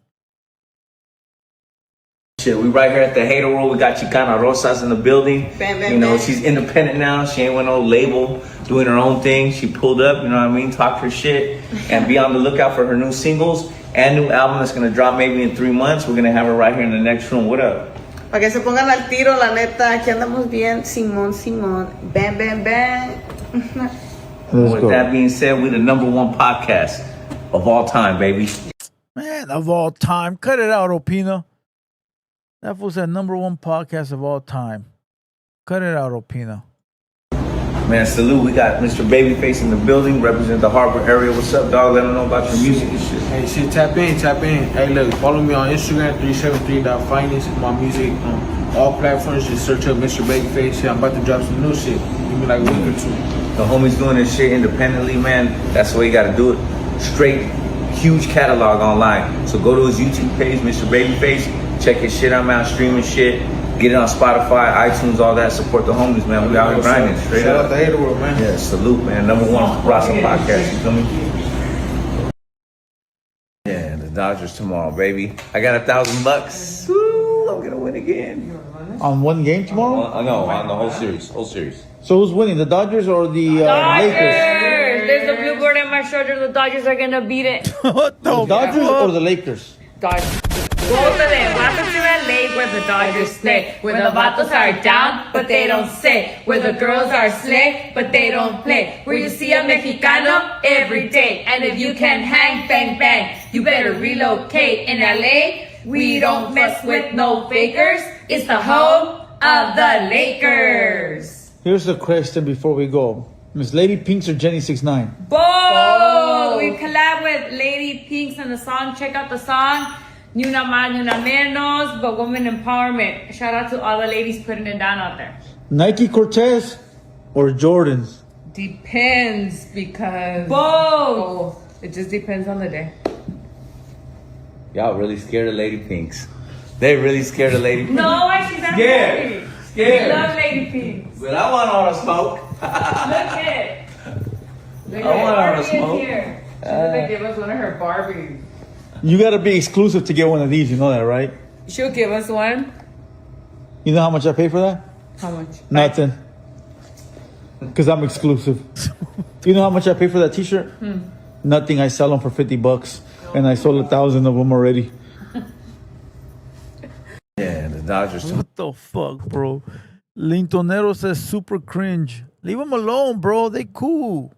Shit, we right here at TheHaterWorld. We got Chicana Rosas in the building. You know, she's independent now. She ain't with no label, doing her own thing. She pulled up, you know what I mean, talked her shit. And be on the lookout for her new singles and new album that's going to drop maybe in 3 months. We're going to have her right here in the next room. What up? Para que se pongan al tiro, la neta, aquí andamos bien, Simón. Bam, bam, bam. With that being said, we the #1 podcast of all time, baby. Man, of all time. Cut it out, Opina. That was that #1 podcast of all time. Cut it out, Opina. Man, salute. We got Mr. Babyface in the building, represent the Harbor area. What's up, dog? Let them know about your music and shit. Hey, shit, tap in. Hey, look, follow me on Instagram, 373.finance. My music on all platforms. Just search up Mr. Babyface. Shit, I'm about to drop some new shit. Give me like a week or two. The homie's doing this shit independently, man. That's the way you gotta do it. Straight, huge catalog online. So go to his YouTube page, Mr. Babyface. Check his shit out, man. Streaming shit. Get it on Spotify, iTunes, all that. Support the homies, man. We out here grinding. Straight Shout up. out to TheHaterWorld, man. Yeah, salute, man. #1 Rasa podcast. You feel me? Yeah, the Dodgers tomorrow, baby. I got $1,000. Woo, I'm gonna win again. On one game tomorrow? No, on the whole series. So who's winning, the Dodgers or the Dodgers! Lakers? There's a blue bird on my shoulder. The Dodgers are gonna beat it. What the Dodgers or the Lakers? Dodgers. Both of them. Welcome to LA where the Dodgers play. Where the vatos are down, but they don't say. Where the girls are slay, but they don't play. Where you see a Mexicano every day. And if you can hang, bang, bang, you better relocate. In LA, we don't mess with no fakers. It's the home of the Lakers. Here's the question before we go. Miss Lady Pinks or Jenny 6ix9ine? Both! We collab with Lady Pinks on the song. Check out the song. Ni una más, ni una menos, but women empowerment. Shout out to all the ladies putting it down out there. Nike Cortez or Jordans? Depends, because both. It just depends on the day. Y'all really scared of Lady Pinks. They really scared of Lady Pinks. No, why she's not Scared. We love Lady Pinks. But I want all the smoke. Look at I want all the smoke. Here. She's gonna give us one of her Barbies. You gotta be exclusive to get one of these, you know that, right? She'll give us one. You know how much I pay for that? How much? Nothing. Because I'm exclusive. You know how much I pay for that t-shirt? Nothing. I sell them for $50. And I sold 1,000 of them already. Yeah, the Dodgers. What the fuck, bro? Lintonero says super cringe. Leave them alone, bro. They cool.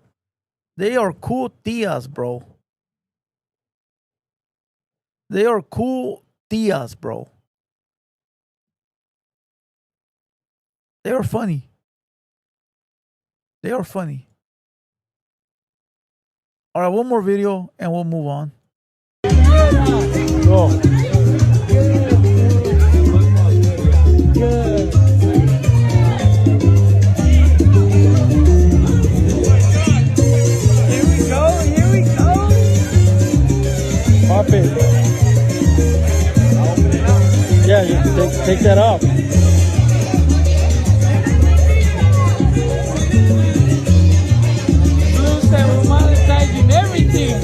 They are cool tias, bro. They are cool tias, bro. They are funny. They are funny. All right, one more video and we'll move on. Go. Here we go. Pop it. Yeah, you take that up. Blue said we're monetizing everything.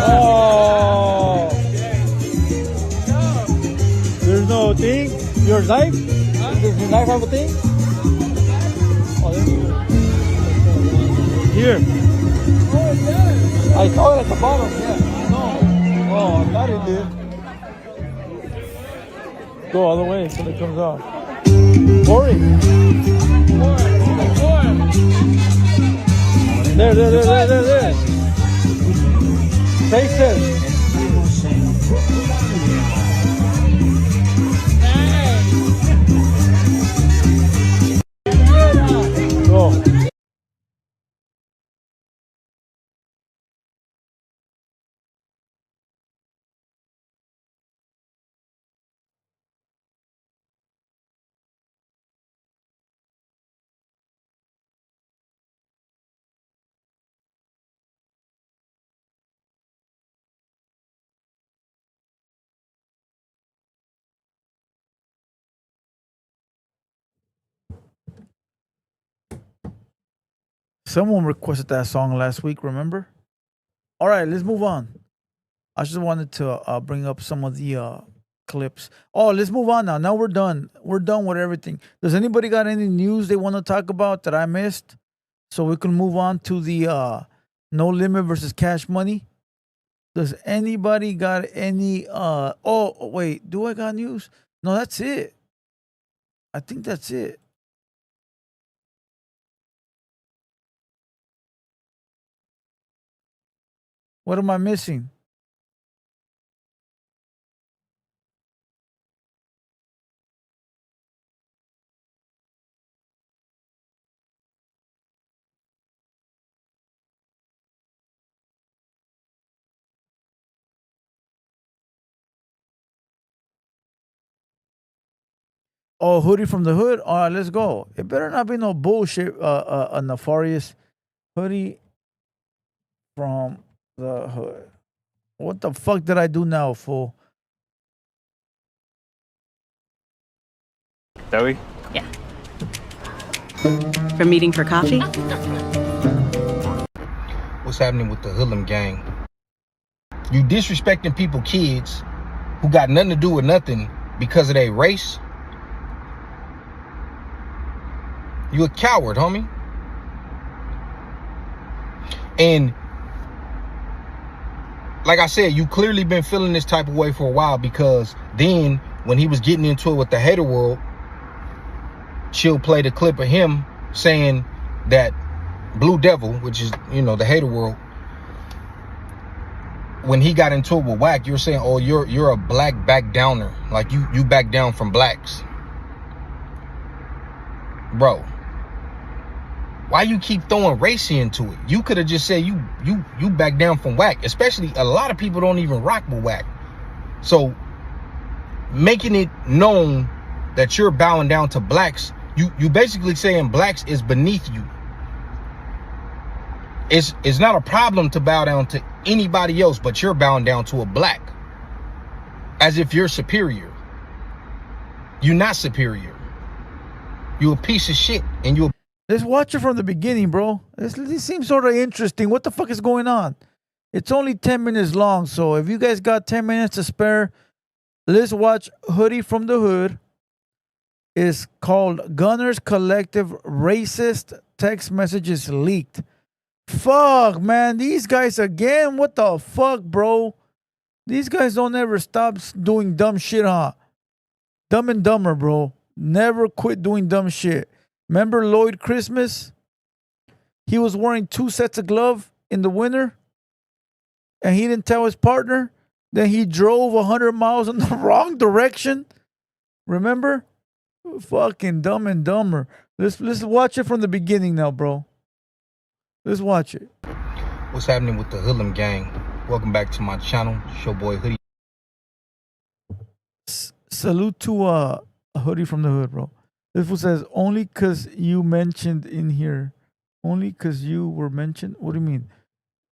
Oh. There's no thing? Your knife? Does your knife have a thing? Oh, there you go. Here. Oh, it does. I saw it at the bottom, yeah. No. Oh, I thought it did. Go all the way until it comes off. Hurry. There. Taste it. Go. Someone requested that song last week, remember? All right, let's move on. I just wanted to bring up some of the clips. Oh, let's move on now. Now we're done. We're done with everything. Does anybody got any news they want to talk about that I missed? So we can move on to the No Limit versus Cash Money. Does anybody got any oh wait, do I got news? No, that's it. I think that's it. What am I missing? Oh, Hoodie from the Hood. All right, let's go. It better not be no bullshit. A nefarious Hoodie from the Hood. What the fuck did I do now, fool? Zoe? Yeah. From meeting for coffee? What's happening with the Hoodlum gang? You disrespecting people, kids, who got nothing to do with nothing because of their race? You a coward, homie. And like I said, you clearly been feeling this type of way for a while, because then when he was getting into it with the TheHaterWorld, Chill played a clip of him saying that Blue Devil, which is, you know, the TheHaterWorld, when he got into it with Wack, you were saying, oh, you're a black back downer. Like you back down from blacks. Bro, why you keep throwing racy into it? You could have just said you back down from Wack. Especially a lot of people don't even rock with Wack. So making it known that you're bowing down to blacks, you basically saying blacks is beneath you. It's not a problem to bow down to anybody else, but you're bowing down to a black as if you're superior. You're not superior. You a piece of shit, and you. Let's watch it from the beginning, bro. This seems sort of interesting. What the fuck is going on? It's only 10 minutes long, so if you guys got 10 minutes to spare, let's watch Hoodie from the Hood. It's called Gunners Collective Racist Text Messages Leaked. Fuck, man. These guys again? What the fuck, bro? These guys don't ever stop doing dumb shit, huh? Dumb and Dumber, bro. Never quit doing dumb shit. Remember Lloyd Christmas? He was wearing 2 sets of gloves in the winter, and he didn't tell his partner. Then he drove 100 miles in the wrong direction. Remember? Fucking Dumb and Dumber. Let's watch it from the beginning now, bro. Let's watch it. What's happening with the Hoodlum gang? Welcome back to my channel. It's your boy Hoodie. Salute to a Hoodie from the Hood, bro. This one says, only because you mentioned in here. Only because you were mentioned? What do you mean?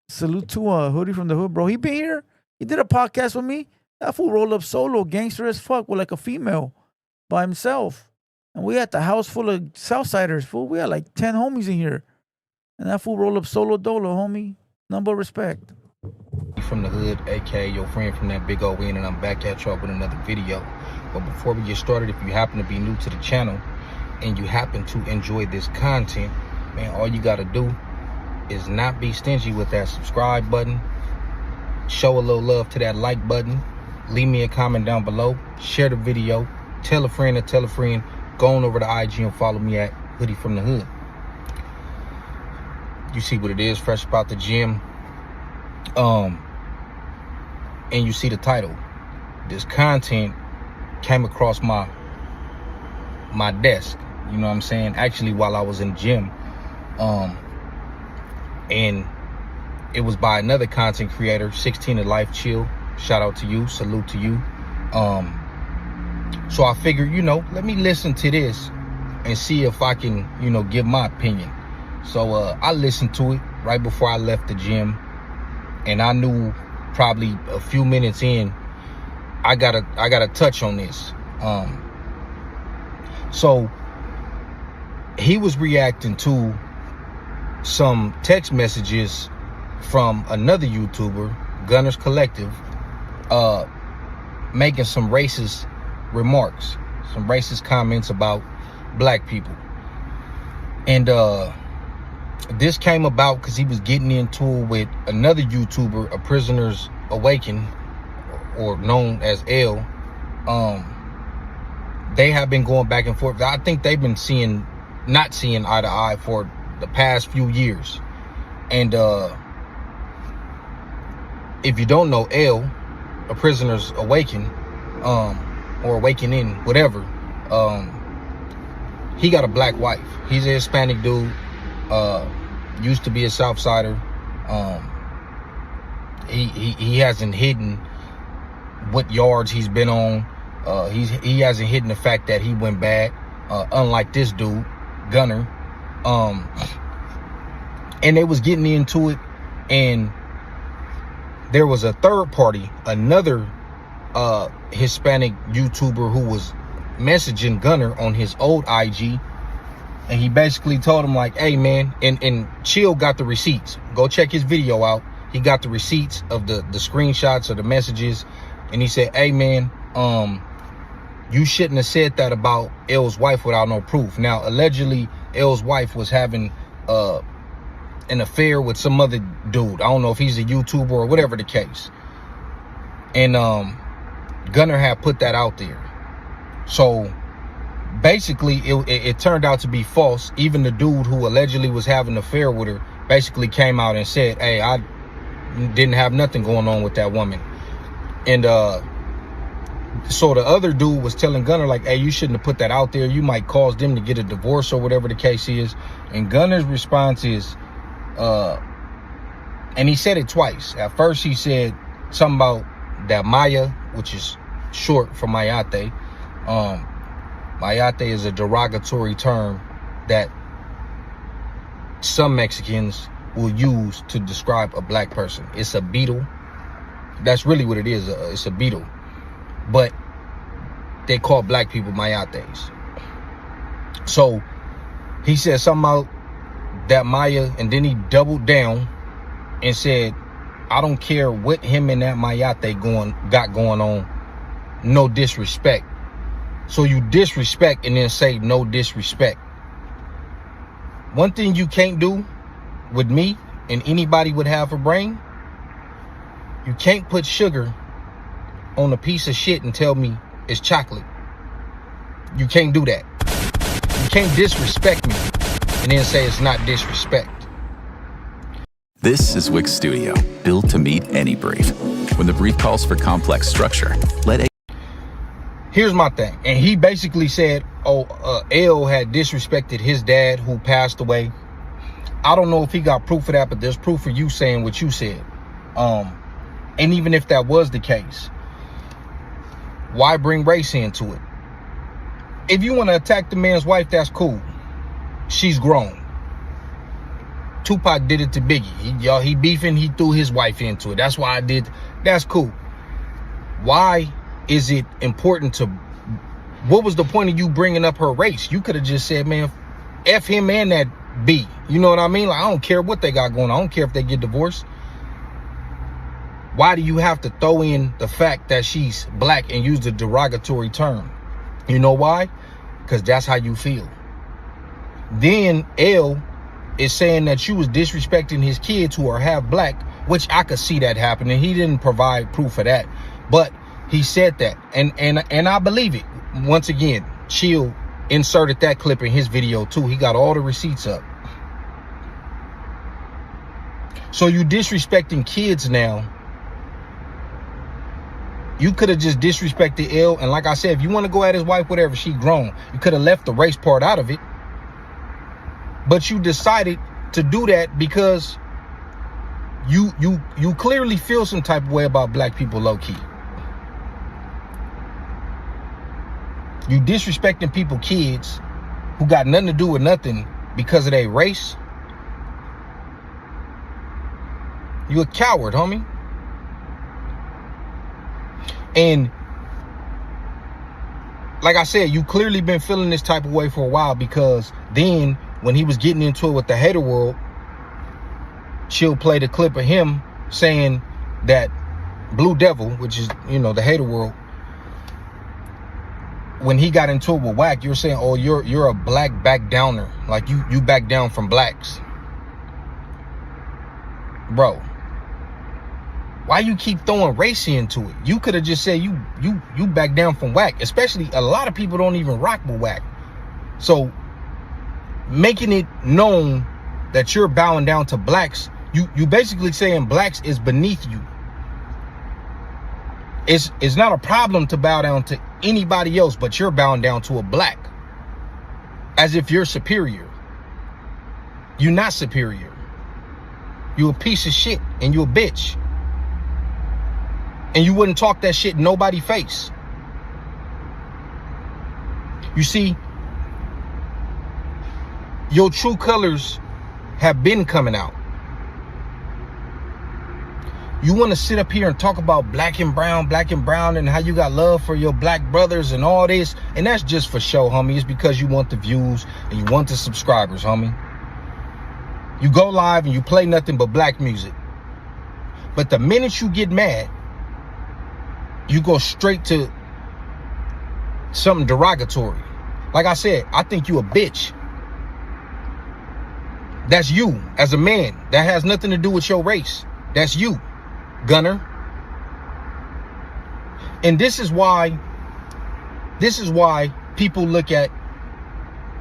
Salute to a Hoodie from the Hood, bro. He been here. He did a podcast with me. That fool rolled up solo, gangster as fuck, with like a female by himself. And we had the house full of Southsiders, fool. We had like 10 homies in here. And that fool rolled up solo dolo, homie. Number respect. From the Hood, aka your friend from that big old win, and I'm back at y'all with another video. But before we get started, if you happen to be new to the channel and you happen to enjoy this content, man, all you gotta do is not be stingy with that subscribe button. Show a little love to that like button. Leave me a comment down below. Share the video. tell a friend, go on over to IG and follow me at Hoodie from the Hood. You see what it is, fresh about the gym. And you see the title. This content came across my desk, you know what I'm saying? Actually, while I was in the gym. And it was by another content creator, 16 of Life Chill. Shout out to you, salute to you. So I figured, you know, let me listen to this and see if I can, you know, give my opinion. So I listened to it right before I left the gym, and I knew probably a few minutes in, I gotta touch on this. So he was reacting to some text messages from another YouTuber, Gunners Collective, making some racist remarks, some racist comments about black people. And this came about because he was getting into it with another YouTuber, A Prisoner's Awaken, or known as L. They have been going back and forth. I think they've been not seeing eye to eye for the past few years. And if you don't know L, A Prisoner's Awaken, or Awakening, whatever, he got a black wife. He's a Hispanic dude, used to be a Southsider. He hasn't hidden what yards he's been on. He hasn't hidden the fact that he went bad, unlike this dude, Gunner. And they was getting into it, and there was a third party, another Hispanic YouTuber who was messaging Gunner on his old IG, and he basically told him like, hey man, and Chill got the receipts. Go check his video out. He got the receipts of the screenshots of the messages, and he said, hey man, you shouldn't have said that about L's wife without no proof. Now, allegedly, L's wife was having an affair with some other dude. I don't know if he's a YouTuber or whatever the case. And Gunner had put that out there. So basically, it turned out to be false. Even the dude who allegedly was having an affair with her basically came out and said, hey, I didn't have nothing going on with that woman. And so the other dude was telling Gunner like, hey, you shouldn't have put that out there. You might cause them to get a divorce or whatever the case is. And Gunner's response is, and he said it twice. At first he said something about that Maya, which is short for Mayate. Mayate is a derogatory term that some Mexicans will use to describe a black person. It's a beetle. That's really what it is. It's a beetle. But they call black people Mayates. So he said something about that Maya, and then he doubled down and said, I don't care what him and that Mayate got going on. No disrespect. So you disrespect and then say no disrespect. One thing you can't do with me and anybody would have a brain, you can't put sugar on a piece of shit and tell me it's chocolate. You can't do that. You can't disrespect me and then say it's not disrespect. This is Wix Studio, built to meet any brief. When the brief calls for complex structure, Here's my thing. And he basically said, L had disrespected his dad who passed away. I don't know if he got proof of that, but there's proof of you saying what you said. And even if that was the case, why bring race into it? If you want to attack the man's wife, that's cool. She's grown. Tupac did it to Biggie. He beefing, he threw his wife into it. That's why I did. That's cool. Why is it important to... What was the point of you bringing up her race? You could have just said, man, F him and that B. You know what I mean? Like, I don't care what they got going on. I don't care if they get divorced. Why do you have to throw in the fact that she's black and use the derogatory term? You know why? Because that's how you feel. Then L is saying that you was disrespecting his kids who are half black, which I could see that happening. He didn't provide proof of that, but he said that, and I believe it. once again, Chill inserted that clip in his video too. He got all the receipts up. So you disrespecting kids now. You could have just disrespected L. And like I said, if you want to go at his wife, whatever, she grown. You could have left the race part out of it. But you decided to do that because you clearly feel some type of way about black people low-key. You disrespecting people, kids, who got nothing to do with nothing because of their race. You a coward, homie. And like I said, you clearly been feeling this type of way for a while, because then when he was getting into it with the TheHaterWorld, Chill played a clip of him saying that Blue Devil, which is, you know, the TheHaterWorld, when he got into it with Wack, you were saying, oh, you're a black back downer. Like you back down from blacks. Bro, why you keep throwing racy into it? You could have just said you back down from Wack. Especially a lot of people don't even rock with Wack. So making it known that you're bowing down to blacks, you basically saying blacks is beneath you. It's not a problem to bow down to anybody else, but you're bowing down to a black as if you're superior. You're not superior. You a piece of shit and you a bitch. And you wouldn't talk that shit in nobody's face. You see, your true colors have been coming out. You want to sit up here and talk about black and brown, and how you got love for your black brothers and all this. And that's just for show, homie. It's because you want the views and you want the subscribers, homie. You go live and you play nothing but black music. But the minute you get mad, you go straight to something derogatory. Like I said, I think you a bitch. That's you as a man. That has nothing to do with your race. That's you, Gunner. And this is why people look at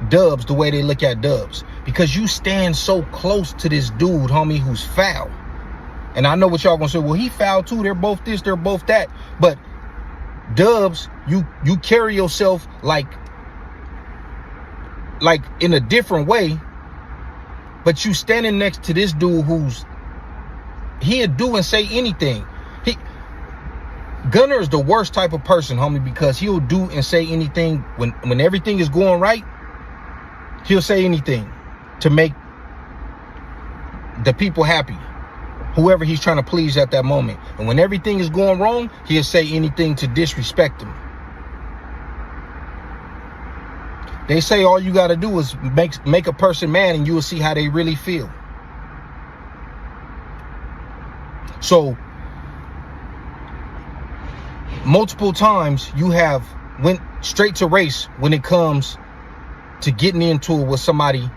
Dubs the way they look at Dubs. Because you stand so close to this dude, homie, who's foul. And I know what y'all gonna say, well, he foul too. They're both this, they're both that. But Dubs, you carry yourself like in a different way. But you standing next to this dude who's, he'll do and say anything. Gunner is the worst type of person, homie, because he'll do and say anything when everything is going right. He'll say anything to make the people happy, whoever he's trying to please at that moment. And when everything is going wrong, he'll say anything to disrespect them. They say all you got to do is make a person mad and you will see how they really feel. So multiple times you have went straight to race when it comes to getting into it with somebody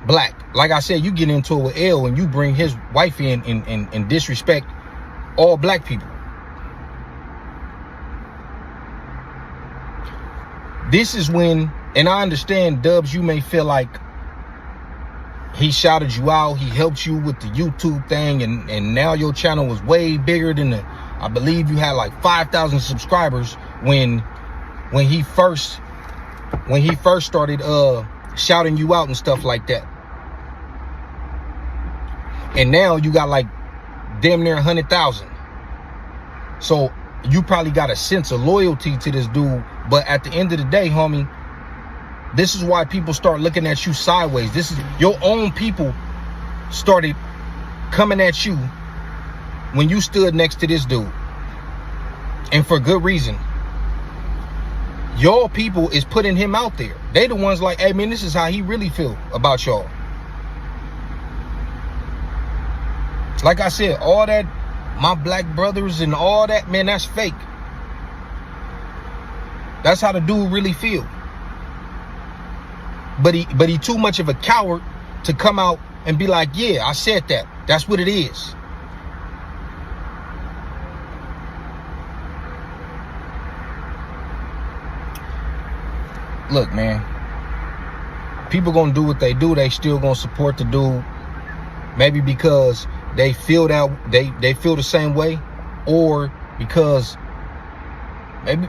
black. Like I said, you get into it with L and you bring his wife in and disrespect all black people. This is when, and I understand, Dubs, you may feel like he shouted you out, he helped you with the YouTube thing, and now your channel was way bigger than the, I believe you had like 5,000 subscribers when he first started shouting you out and stuff like that. And now you got like damn near 100,000. So you probably got a sense of loyalty to this dude. But at the end of the day, homie, this is why people start looking at you sideways. This is your own people started coming at you when you stood next to this dude. And for good reason. Your people is putting him out there. They the ones like, hey man, this is how he really feel about y'all. Like I said, all that, my black brothers and all that, man, that's fake. That's how the dude really feel. But he too much of a coward to come out and be like, yeah, I said that. That's what it is. look, man, people gonna do what they do. They still gonna support the dude. Maybe because they feel that they feel the same way, or because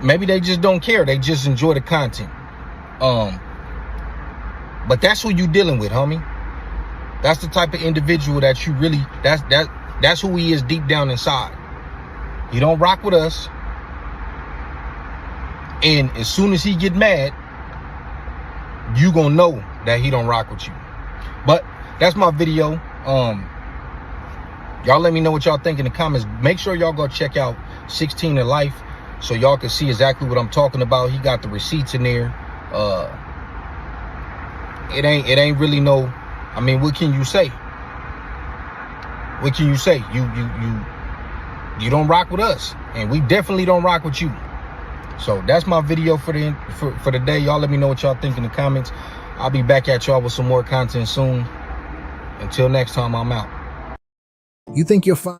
maybe they just don't care. They just enjoy the content. But that's who you dealing with, homie. That's the type of individual that you really, that's who he is deep down inside. He don't rock with us. And as soon as he get mad, you gonna know that he don't rock with you. But that's my video. Y'all let me know what y'all think in the comments. Make sure y'all go check out 16 to Life so y'all can see exactly what I'm talking about. He got the receipts in there. It ain't really no, I mean, what can you say? What can you say? You don't rock with us, and we definitely don't rock with you. So that's my video for the day. Y'all let me know what y'all think in the comments. I'll be back at y'all with some more content soon. Until next time, I'm out. You think you're fine?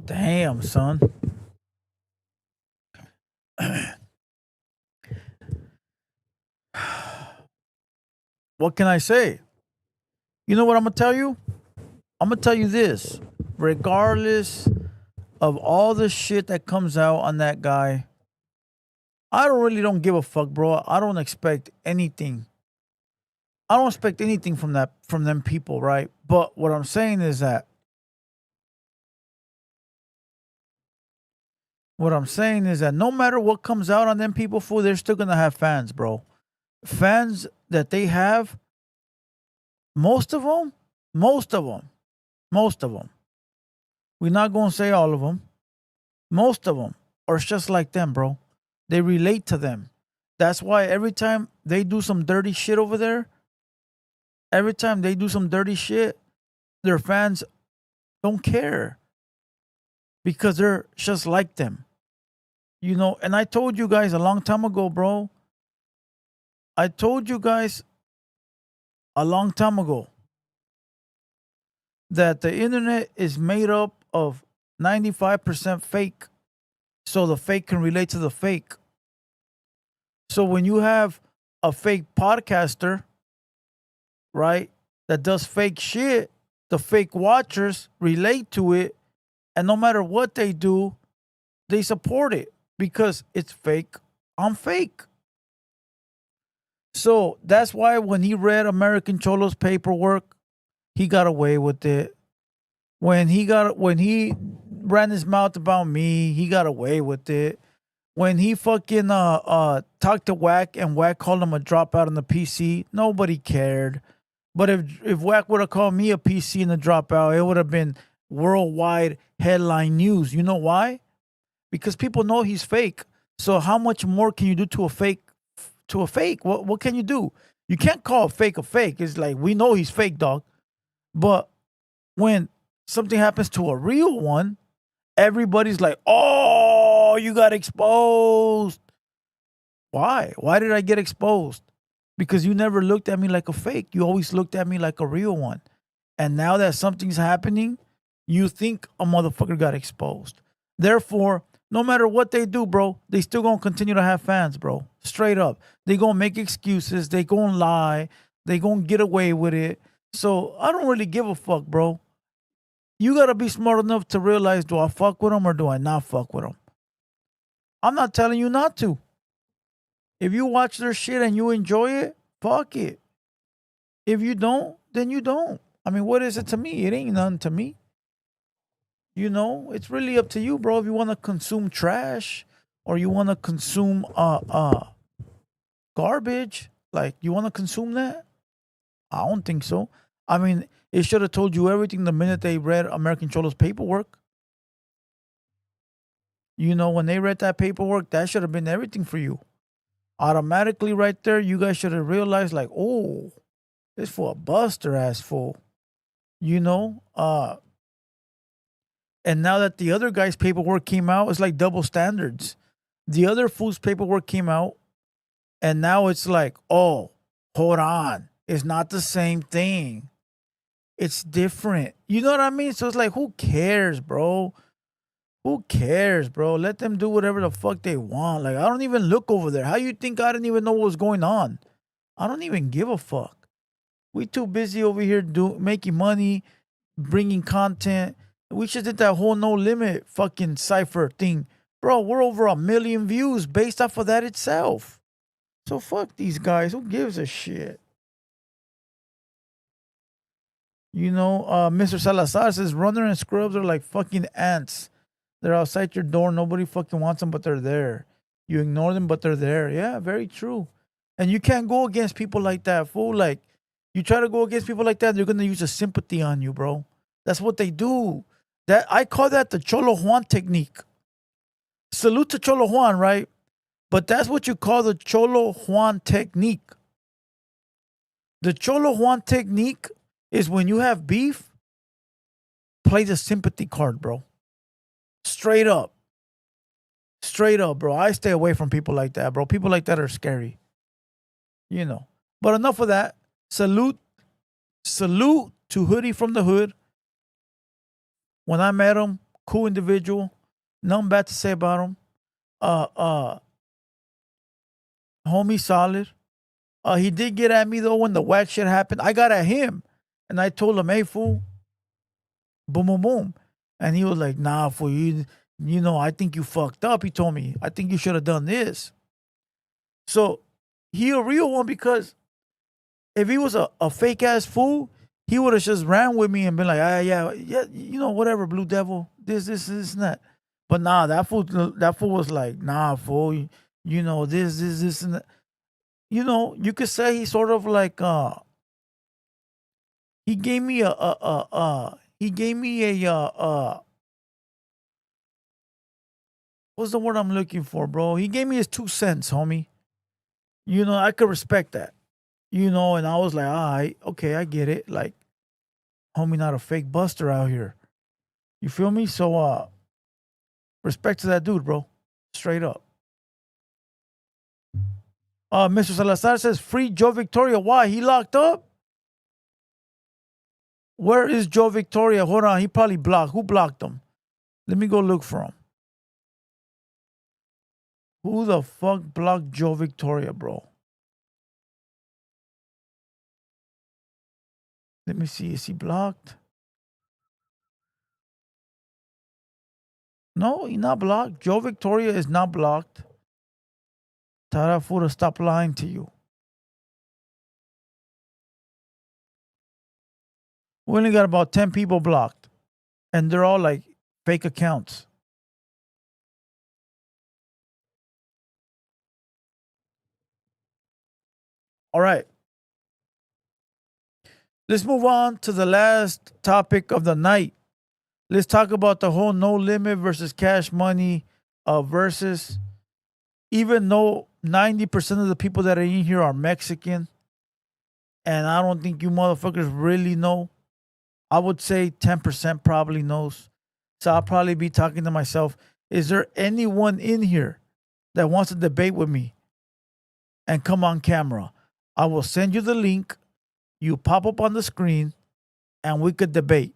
Damn, son. What can I say? You know what I'm gonna tell you? I'm gonna tell you this. Regardless of all the shit that comes out on that guy, I don't give a fuck, bro. I don't expect anything. I don't expect anything from them people, right? But what I'm saying is that no matter what comes out on them people, fool, they're still gonna have fans, bro. Fans that they have, most of them. We're not gonna say all of them. Most of them are just like them, bro. They relate to them. That's why every time they do some dirty shit over there, their fans don't care because they're just like them. You know, and I told you guys a long time ago, bro. that the internet is made up of 95% fake, so the fake can relate to the fake. So when you have a fake podcaster, right, that does fake shit, the fake watchers relate to it, and no matter what they do, they support it because it's fake. I'm fake. So that's why when he read American Cholo's paperwork, he got away with it. When he ran his mouth about me, he got away with it. When he fucking talked to Wack and Wack called him a dropout on the PC, nobody cared. But if Wack would have called me a PC and a dropout, it would have been worldwide headline news. You know why? Because people know he's fake. So how much more can you do to a fake? What can you do? You can't call a fake. It's like, we know he's fake, dog. But when something happens to a real one, everybody's like, oh, you got exposed. Why? Why did I get exposed? Because you never looked at me like a fake. You always looked at me like a real one. And now that something's happening, you think a motherfucker got exposed. Therefore, no matter what they do, bro, they still gonna continue to have fans, bro. Straight up. They gonna make excuses. They gonna lie. They gonna get away with it. So I don't really give a fuck, bro. You gotta be smart enough to realize, do I fuck with them or do I not fuck with them? I'm not telling you not to. If you watch their shit and you enjoy it, fuck it. If you don't, then you don't. I mean, what is it to me? It ain't nothing to me. You know, it's really up to you, bro. If you want to consume trash or you want to consume garbage, like, you want to consume that? I don't think so. I mean, it should have told you everything the minute they read American Cholo's paperwork. You know, when they read that paperwork, that should have been everything for you. Automatically right there, you guys should have realized, like, oh, It's for a buster ass fool. You know? And now that the other guy's paperwork came out, it's like double standards. The other fool's paperwork came out, and now it's like, oh, hold on. It's not the same thing. It's different. You know what I mean? So it's like, who cares, bro? Who cares, bro? Let them do whatever the fuck they want. Like, I don't even look over there. How you think I didn't even know what was going on? I don't even give a fuck. We too busy over here making money, bringing content. We just did that whole no limit fucking cipher thing. Bro, we're over 1 million views based off of that itself. So fuck these guys. Who gives a shit? You know, Mr. Salazar says runner and scrubs are like fucking ants. They're outside your door. Nobody fucking wants them, but they're there. You ignore them, but they're there. Yeah, very true. And you can't go against people like that, fool. Like, you try to go against people like that, they're gonna use a sympathy on you, bro. That's what they do. That I call that the Cholo Juan technique. Salute to Cholo Juan, right? But that's what you call the Cholo Juan technique. The Cholo Juan technique is when you have beef, play the sympathy card, bro. Straight up. Straight up, bro. I stay away from people like that, bro. People like that are scary. You know. But enough of that. Salute to Hoodie from the Hood. When I met him, cool individual. Nothing bad to say about him. Homie solid. He did get at me though when the whack shit happened. I got at him. And I told him, hey fool. Boom, boom, boom. And he was like, nah, fool, you know, I think you fucked up. He told me, I think you should have done this. So he a real one because if he was a fake ass fool, he would have just ran with me and been like, yeah, you know, whatever, Blue Devil, this, and that. But nah, that fool was like, nah, fool, you know, this, and that. You know, you could say he sort of like, he gave me what's the word I'm looking for, bro? He gave me his 2 cents, homie. You know, I could respect that. You know, and I was like, all right, okay, I get it. Like, homie, not a fake buster out here. You feel me? So, respect to that dude, bro. Straight up. Mr. Salazar says, free Joe Victoria. Why? He locked up? Where is Joe Victoria? Hold on. He probably blocked. Who blocked him? Let me go look for him. Who the fuck blocked Joe Victoria, bro? Let me see. Is he blocked? No, he's not blocked. Joe Victoria is not blocked. Tell that fool to stop lying to you. We only got about 10 people blocked. And they're all like fake accounts. All right. Let's move on to the last topic of the night. Let's talk about the whole no limit versus cash money versus. Even though 90% of the people that are in here are Mexican, and I don't think you motherfuckers really know, I would say 10% probably knows. So I'll probably be talking to myself. Is there anyone in here that wants to debate with me and come on camera? I will send you the link. You pop up on the screen and we could debate.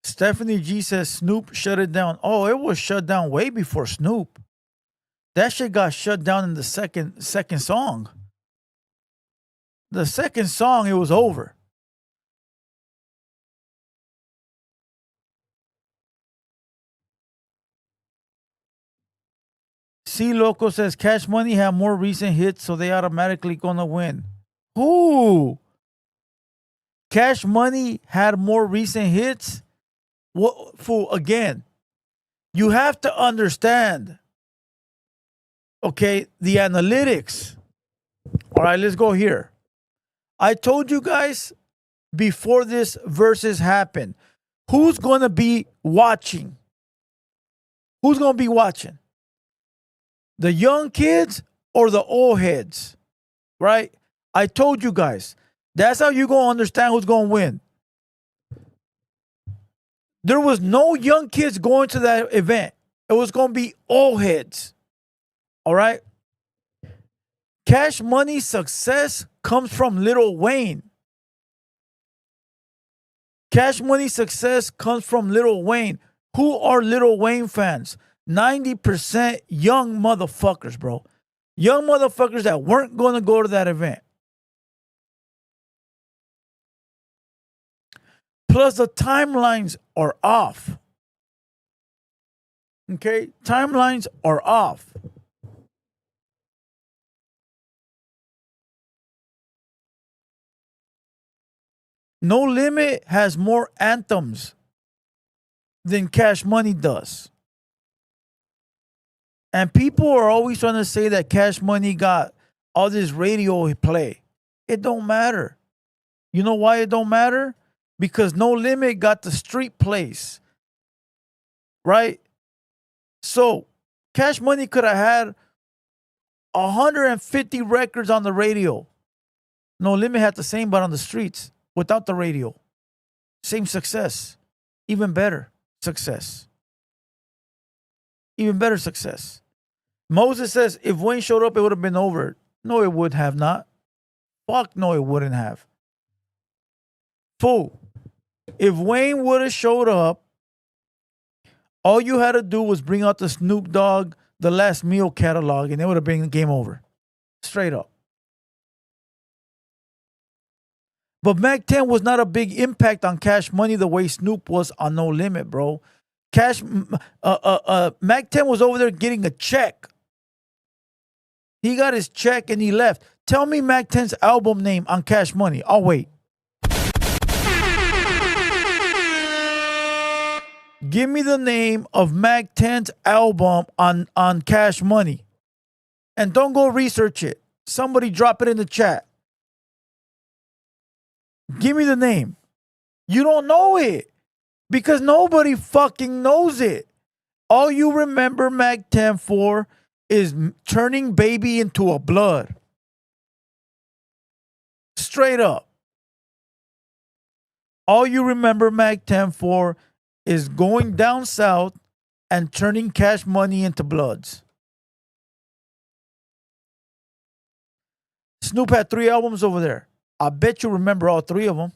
Stephanie G says Snoop shut it down. Oh, it was shut down way before Snoop. That shit got shut down in the second song. The second song, it was over. C Loco says Cash Money have more recent hits, so they automatically gonna win. Who? Cash Money had more recent hits? What fool again? You have to understand. Okay, the analytics. All right, let's go here. I told you guys before this versus happened, who's gonna be watching? Who's gonna be watching? The young kids or the old heads? Right? I told you guys. That's how you gonna understand who's gonna win. There was no young kids going to that event. It was gonna be old heads. All right? Cash Money success comes from Lil Wayne. Cash Money success comes from Lil Wayne. Who are Lil Wayne fans? 90% young motherfuckers, bro. Young motherfuckers that weren't going to go to that event. Plus, the timelines are off. Okay? Timelines are off. No Limit has more anthems than Cash Money does. And people are always trying to say that Cash Money got all this radio play. It don't matter. You know why it don't matter? Because No Limit got the street plays. Right? So, Cash Money could have had 150 records on the radio. No Limit had the same, but on the streets without the radio. Same success. Even better success. Even better success. Moses says if Wayne showed up, it would have been over. No, it would have not. Fuck no, it wouldn't have. Fool. If Wayne would have showed up, all you had to do was bring out the Snoop Dogg, The Last Meal catalog, and it would have been game over. Straight up. But Mac 10 was not a big impact on Cash Money the way Snoop was on No Limit, bro. Mac 10 was over there getting a check. He got his check and he left. Tell me Mac 10's album name on Cash Money. I'll wait. Give me the name of Mac 10's album on Cash Money. And don't go research it. Somebody drop it in the chat. Give me the name. You don't know it. Because nobody fucking knows it. All you remember Mac 10 for is turning baby into a blood. Straight up. All you remember Mac 10 for is going down south and turning Cash Money into bloods. Snoop had 3 albums over there. I bet you remember all 3 of them.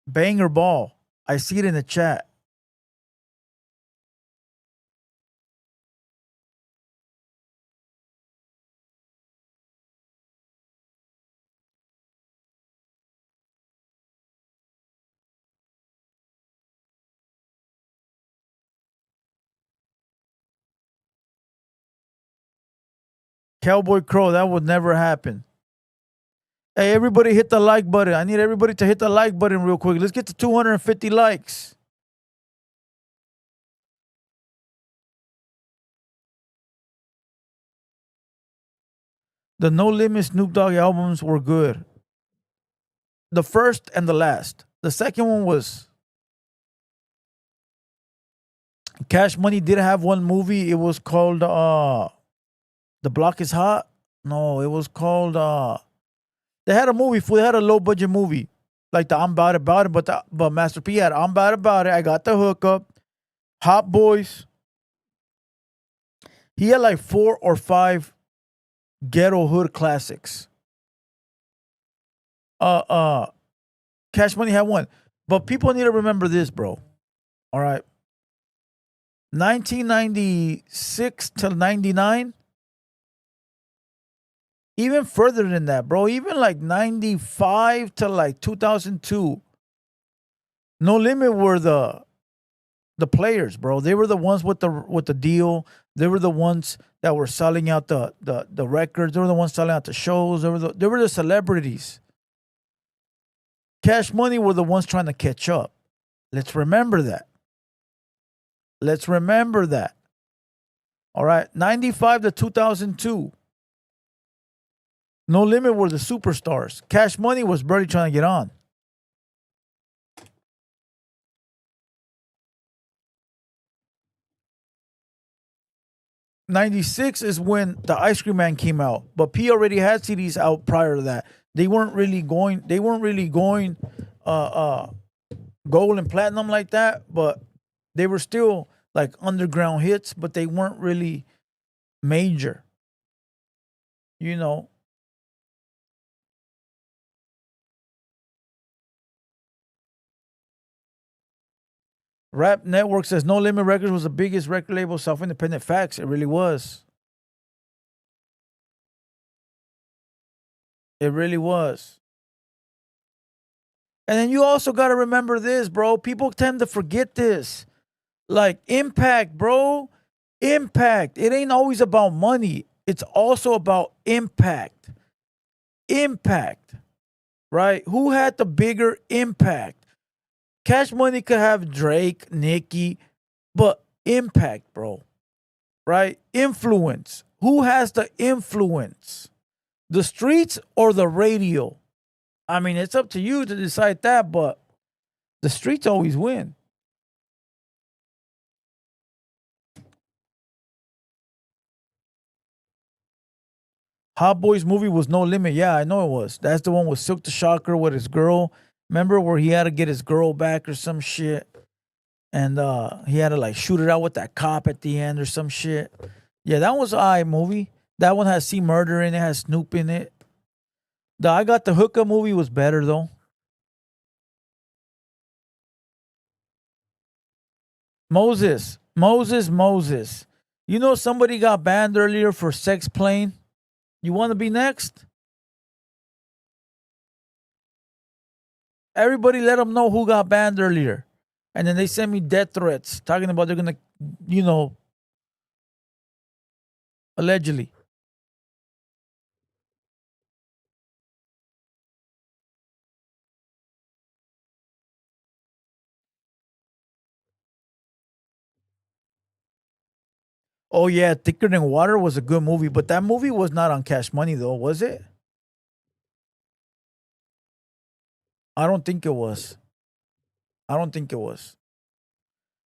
Banger ball. I see it in the chat. Cowboy Crow, that would never happen. Hey, everybody hit the like button. I need everybody to hit the like button real quick. Let's get to 250 likes. The No Limit Snoop Dogg albums were good. The first and the last. The second one was Cash Money did have one movie. It was called The Block is Hot. No, it was called they had a movie. They had a low budget movie. Like the I'm About It, but Master P had I'm About It. I Got the Hookup. Hot Boys. He had like 4 or 5 ghetto hood classics. Cash Money had one. But people need to remember this, bro. All right. 1996 till 99, even further than that, bro. Even like 95 to like 2002. No Limit were the players, bro. They were the ones with the deal. They were the ones that were selling out the records. They were the ones selling out the shows. They were the celebrities. Cash Money were the ones trying to catch up. Let's remember that. Let's remember that. All right, 95 to 2002. No Limit were the superstars. Cash Money was barely trying to get on. '96 is when the Ice Cream Man came out, but P already had CDs out prior to that. They weren't really going. Gold and platinum like that, but they were still like underground hits, but they weren't really major. You know. Rap Network says No Limit Records was the biggest record label, self-independent. Facts. It really was. It really was. And then you also got to remember this, bro. People tend to forget this. Like impact, bro. Impact. It ain't always about money. It's also about impact. Impact. Right? Who had the bigger impact? Cash Money could have Drake, Nicki, but impact, bro. Right? Influence. Who has the influence? The streets or the radio? I mean, it's up to you to decide that, but the streets always win. Hot Boys movie was No Limit. Yeah, I know it was. That's the one with Silk the Shocker with his girl. Remember where he had to get his girl back or some shit? And he had to like shoot it out with that cop at the end or some shit. Yeah, that was an movie. That one has C Murder in it, has Snoop in it. The I Got the Hookup movie was better though. Moses. You know somebody got banned earlier for sex playing? You want to be next? Everybody let them know who got banned earlier. And then they sent me death threats talking about they're going to, allegedly. Oh, yeah. Thicker Than Water was a good movie, but that movie was not on Cash Money, though, was it? I don't think it was.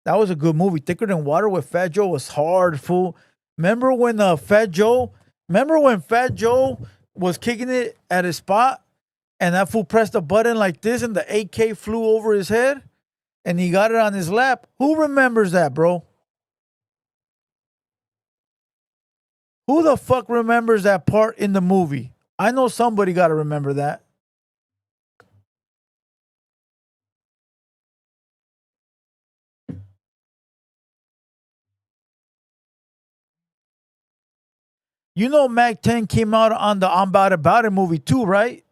That was a good movie. Thicker Than Water with Fat Joe was hard, fool. Remember when Fat Joe was kicking it at his spot and that fool pressed a button like this and the AK flew over his head and he got it on his lap? Who remembers that, bro? Who the fuck remembers that part in the movie? I know somebody got to remember that. You know Mac 10 came out on the I'm About It movie too, right?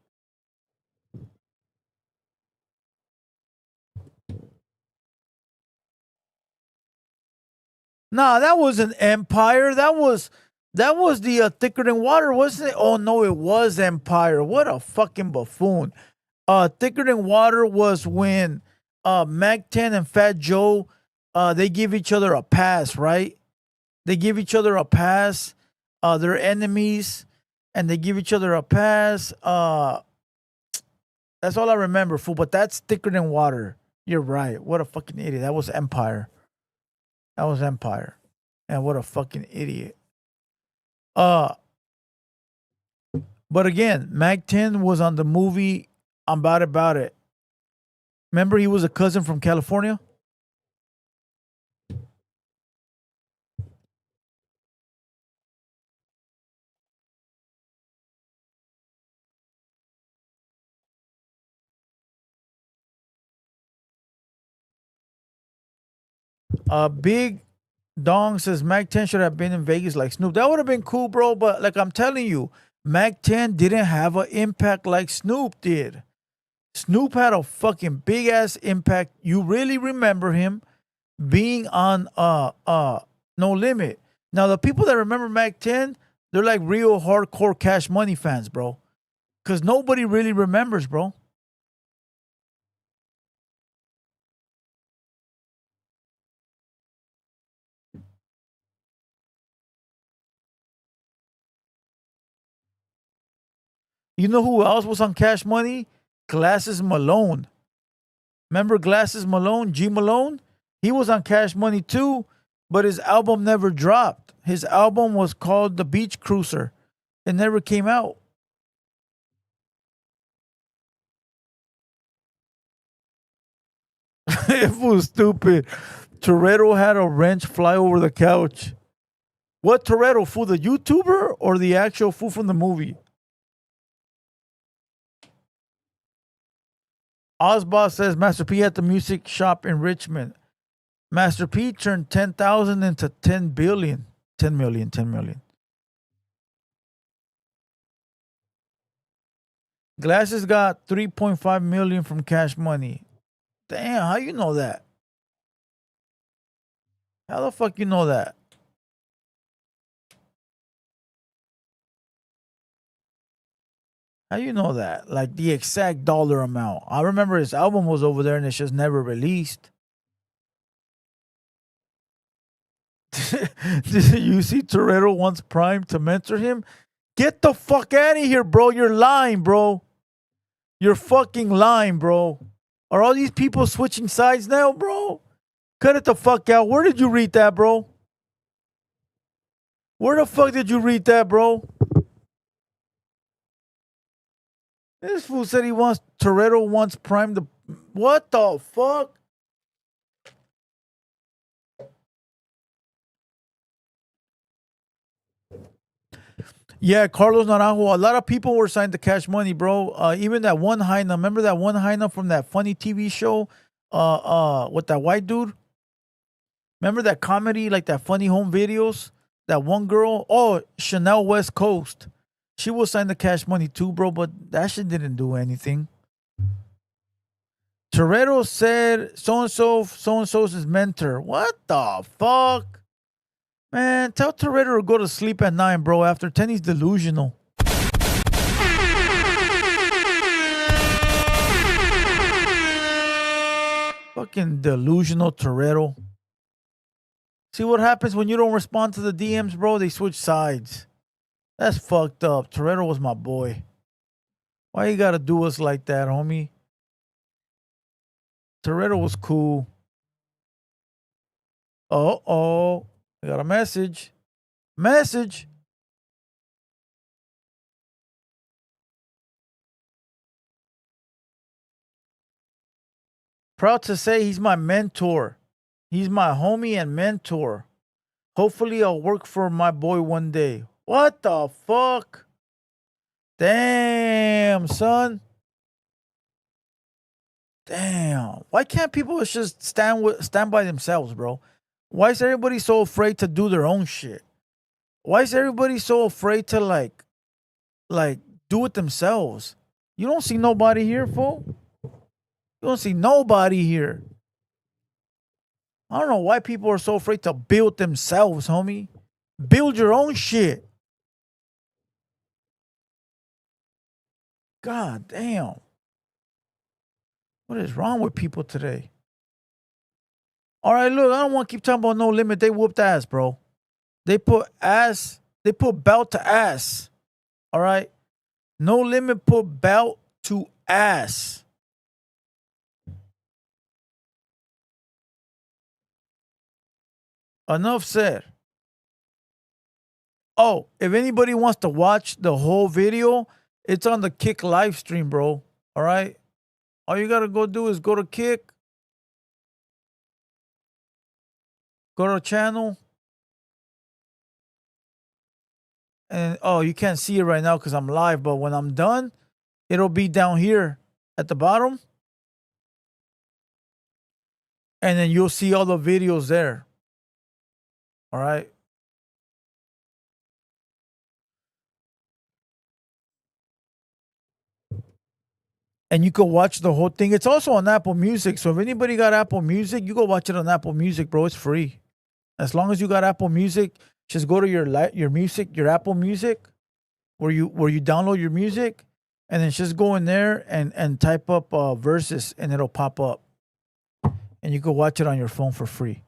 Nah, that was an Empire. That was the Thicker Than Water, wasn't it? Oh no, it was Empire. What a fucking buffoon. Thicker Than Water was when Mac 10 and Fat Joe they give each other a pass, right? They give each other a pass. They're enemies and they give each other a pass. That's all I remember, fool. But that's Thicker Than Water. You're right. What a fucking idiot. That was Empire. And what a fucking idiot. But again, Mac 10 was on the movie I'm About It. Remember he was a cousin from California? Big Dong says Mac 10 should have been in Vegas like Snoop. That would have been cool, bro. But like I'm telling you, Mac 10 didn't have an impact like Snoop did. Snoop had a fucking big ass impact. You really remember him being on No Limit. Now the people that remember Mac 10, they're like real hardcore Cash Money fans, bro. Cause nobody really remembers, bro. You know who else was on Cash Money? Glasses Malone. Remember Glasses Malone, G Malone? He was on Cash Money too, but his album never dropped. His album was called The Beach Cruiser. It never came out. It was stupid. Toretto had a wrench fly over the couch. What Toretto? Fool, the YouTuber or the actual fool from the movie? Ozboss says Master P at the music shop in Richmond. Master P turned 10,000 into 10 billion. 10 million, 10 million. Glasses got 3.5 million from Cash Money. Damn, how you know that? How the fuck you know that? How you know that? Like the exact dollar amount. I remember his album was over there and it's just never released. Did you see Toretto wants Prime to mentor him? Get the fuck out of here, bro. You're lying, bro. You're fucking lying, bro. Are all these people switching sides now, bro? Cut it the fuck out. Where did you read that, bro? Where the fuck did you read that, bro? This fool said he wants Toretto wants Prime to. What the fuck? Yeah, Carlos Naranjo. A lot of people were signed to Cash Money, bro. Even that one Hyena. Remember that one Hyena from that funny TV show? With that white dude. Remember that comedy, like that funny home videos? That one girl. Oh, Chanel West Coast. She was signed to Cash Money too, bro. But that shit didn't do anything. Toretto said so-and-so's his mentor. What the fuck? Man, tell Toretto to go to sleep at 9, bro. After 10, he's delusional. Fucking delusional Toretto. See what happens when you don't respond to the DMs, bro? They switch sides. That's fucked up. Toretto was my boy. Why you gotta do us like that, homie? Toretto was cool. Uh-oh. I got a message. Message. Proud to say he's my mentor. He's my homie and mentor. Hopefully I'll work for my boy one day. What the fuck? Damn, son. Damn. Why can't people just stand by themselves, bro? Why is everybody so afraid to do their own shit? Why is everybody so afraid to like do it themselves? You don't see nobody here, fool. You don't see nobody here. I don't know why people are so afraid to build themselves, homie. Build your own shit. God damn. What is wrong with people today? All right, look, I don't want to keep talking about No Limit. They whooped ass, bro. They put belt to ass. All right? No Limit put belt to ass. Enough said. Oh, if anybody wants to watch the whole video, it's on the Kick live stream, bro. All right? All you got to go do is go to Kick. Go to the channel. And, oh, you can't see it right now because I'm live. But when I'm done, it'll be down here at the bottom. And then you'll see all the videos there. All right. And you can watch the whole thing. It's also on Apple Music. So if anybody got Apple Music, you go watch it on Apple Music, bro. It's free. As long as you got Apple Music, just go to your music, your Apple Music, where you download your music, and then just go in there and type up verses, and it'll pop up, and you can watch it on your phone for free.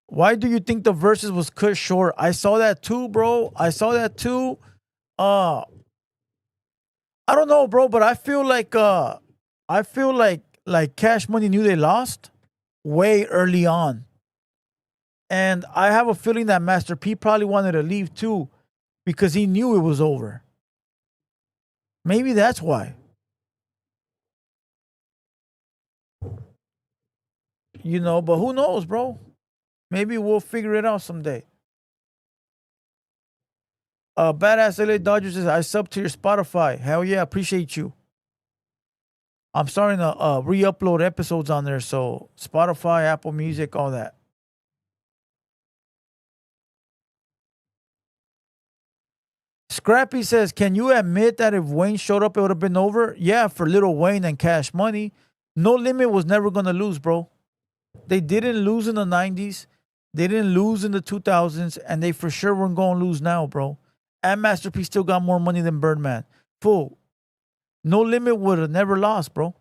Why do you think the verses was cut short? I saw that too, bro. I saw that too. I don't know, bro, but I feel like Cash Money knew they lost way early on. And I have a feeling that Master P probably wanted to leave too because he knew it was over. Maybe that's why. You know, but who knows, bro? Maybe we'll figure it out someday. Badass LA Dodgers says, I sub to your Spotify. Hell yeah, appreciate you. I'm starting to re-upload episodes on there, so Spotify, Apple Music, all that. Scrappy says, can you admit that if Wayne showed up, it would have been over? Yeah, for Lil Wayne and Cash Money. No Limit was never going to lose, bro. They didn't lose in the 90s. They didn't lose in the 2000s, and they for sure weren't going to lose now, bro. And Master P still got more money than Birdman. Fool. No Limit would have never lost, bro.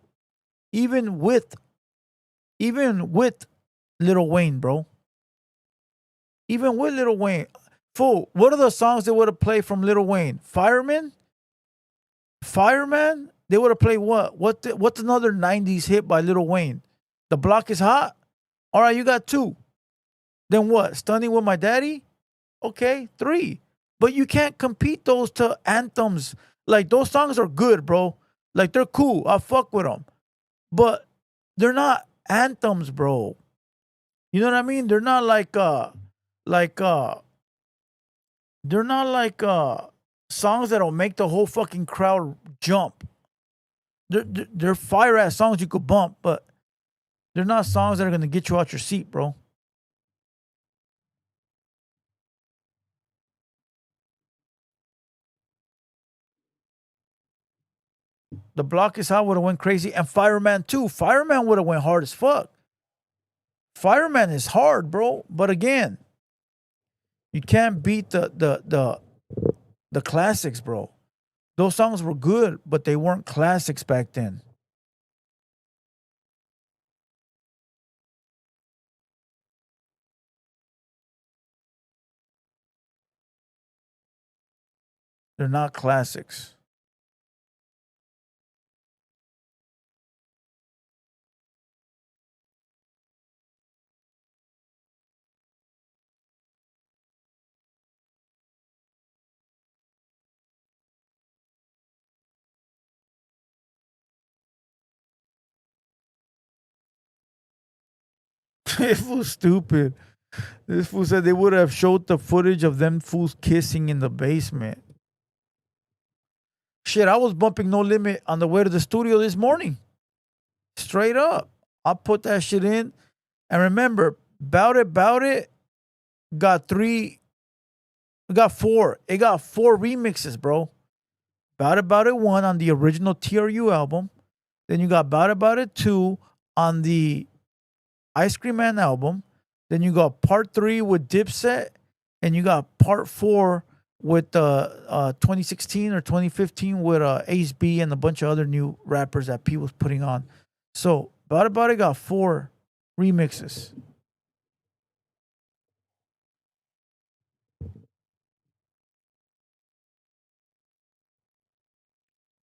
Even with Lil Wayne, bro. Even with Lil Wayne. Fool, what are the songs they would have played from Lil Wayne? Fireman? Fireman? They would have played what? What's another 90s hit by Lil Wayne? The Block is Hot? All right, you got 2. Then what? Stunning with My Daddy? Okay, 3. But you can't compete those to anthems. Like, those songs are good, bro. Like, they're cool. I fuck with them. But they're not anthems, bro. You know what I mean? They're not they're not like songs that'll make the whole fucking crowd jump. They're fire ass songs you could bump, but they're not songs that are gonna get you out your seat, bro. The Block is Hot would have went crazy, and Fireman too. Fireman would have went hard as fuck. Fireman is hard, bro. But again, you can't beat the classics, bro. Those songs were good, but they weren't classics back then. They're not classics. This fool's stupid. This fool said they would have showed the footage of them fools kissing in the basement. Shit, I was bumping No Limit on the way to the studio this morning. Straight up. I put that shit in. And remember, Bout It got 4. It got 4 remixes, bro. Bout It 1 on the original TRU album. Then you got Bout It 2 on the Ice Cream Man album. Then you got part 3 with Dipset. And you got part 4 with 2016 or 2015 with Ace B and a bunch of other new rappers that P was putting on. So Bout It got 4 remixes.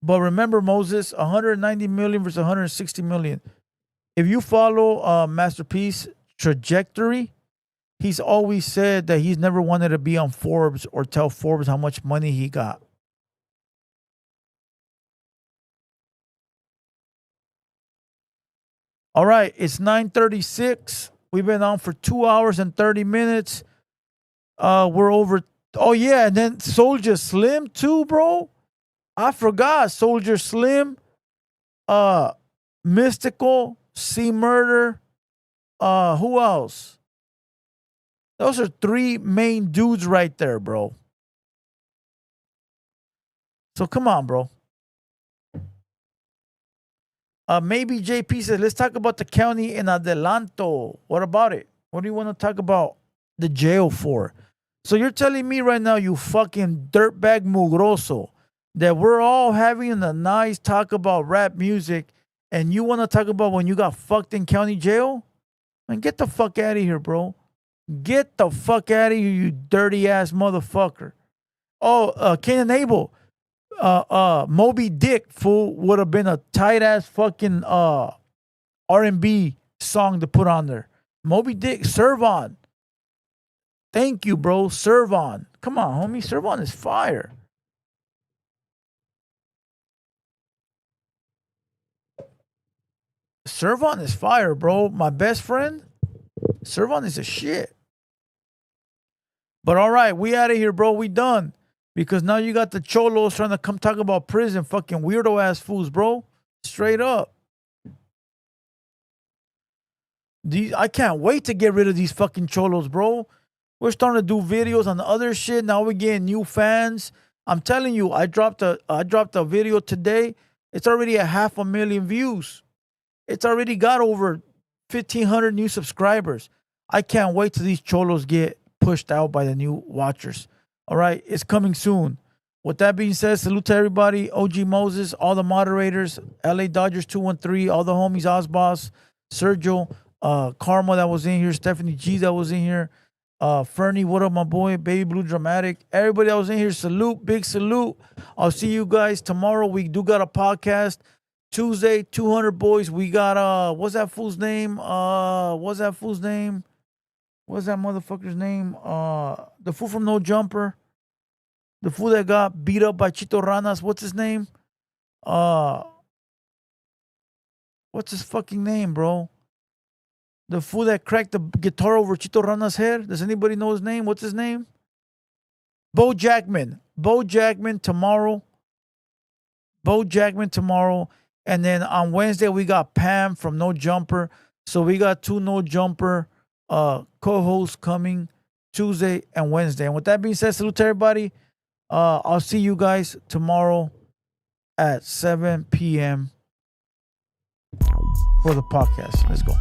But remember, Moses, 190 million versus 160 million. If you follow Masterpiece trajectory, he's always said that he's never wanted to be on Forbes or tell Forbes how much money he got. All right, it's 9:36. We've been on for 2 hours and 30 minutes. We're over. Oh, yeah, and then Soulja Slim too, bro. I forgot. Soulja Slim, Mystical, C Murder. Who else? Those are 3 main dudes right there, bro. So come on, bro. Maybe JP says, let's talk about the county in Adelanto. What about it? What do you want to talk about the jail for? So you're telling me right now, you fucking dirtbag mugroso, that we're all having a nice talk about rap music, and you want to talk about when you got fucked in county jail? Man, get the fuck out of here, bro. Get the fuck out of here, you dirty ass motherfucker. Oh, Cain and Abel. Moby Dick, fool, would have been a tight ass fucking R&B song to put on there. Moby Dick, serve on. Thank you, bro. Serve on. Come on, homie. Serve on is fire. Serve on is fire, bro. My best friend. Serve on is a shit. But all right, we out of here, bro. We done. Because now you got the cholos trying to come talk about prison. Fucking weirdo ass fools, bro. Straight up. I can't wait to get rid of these fucking cholos, bro. We're starting to do videos on the other shit. Now we're getting new fans. I'm telling you, I dropped a video today. It's already at 500,000 views. It's already got over 1,500 new subscribers. I can't wait till these cholos get pushed out by the new watchers. All right, it's coming soon. With that being said, salute to everybody. OG Moses, all the moderators, LA Dodgers 213, all the homies, Ozboss, Sergio, Karma that was in here, Stephanie G that was in here, Fernie, what up, my boy, Baby Blue Dramatic, everybody that was in here, salute, big salute. I'll see you guys tomorrow. We do got a podcast. Tuesday, 200 boys. We got, what's that fool's name? What's that motherfucker's name? The fool from No Jumper. The fool that got beat up by Chito Ranas. What's his name? What's his fucking name, bro? The fool that cracked the guitar over Chito Rana's head. Does anybody know his name? What's his name? Bo Jackman. Bo Jackman tomorrow. Bo Jackman tomorrow. And then on Wednesday, we got Pam from No Jumper. So we got 2 No Jumper co-hosts coming Tuesday and Wednesday. And with that being said, salute to everybody. I'll see you guys tomorrow at 7 p.m. for the podcast. Let's go.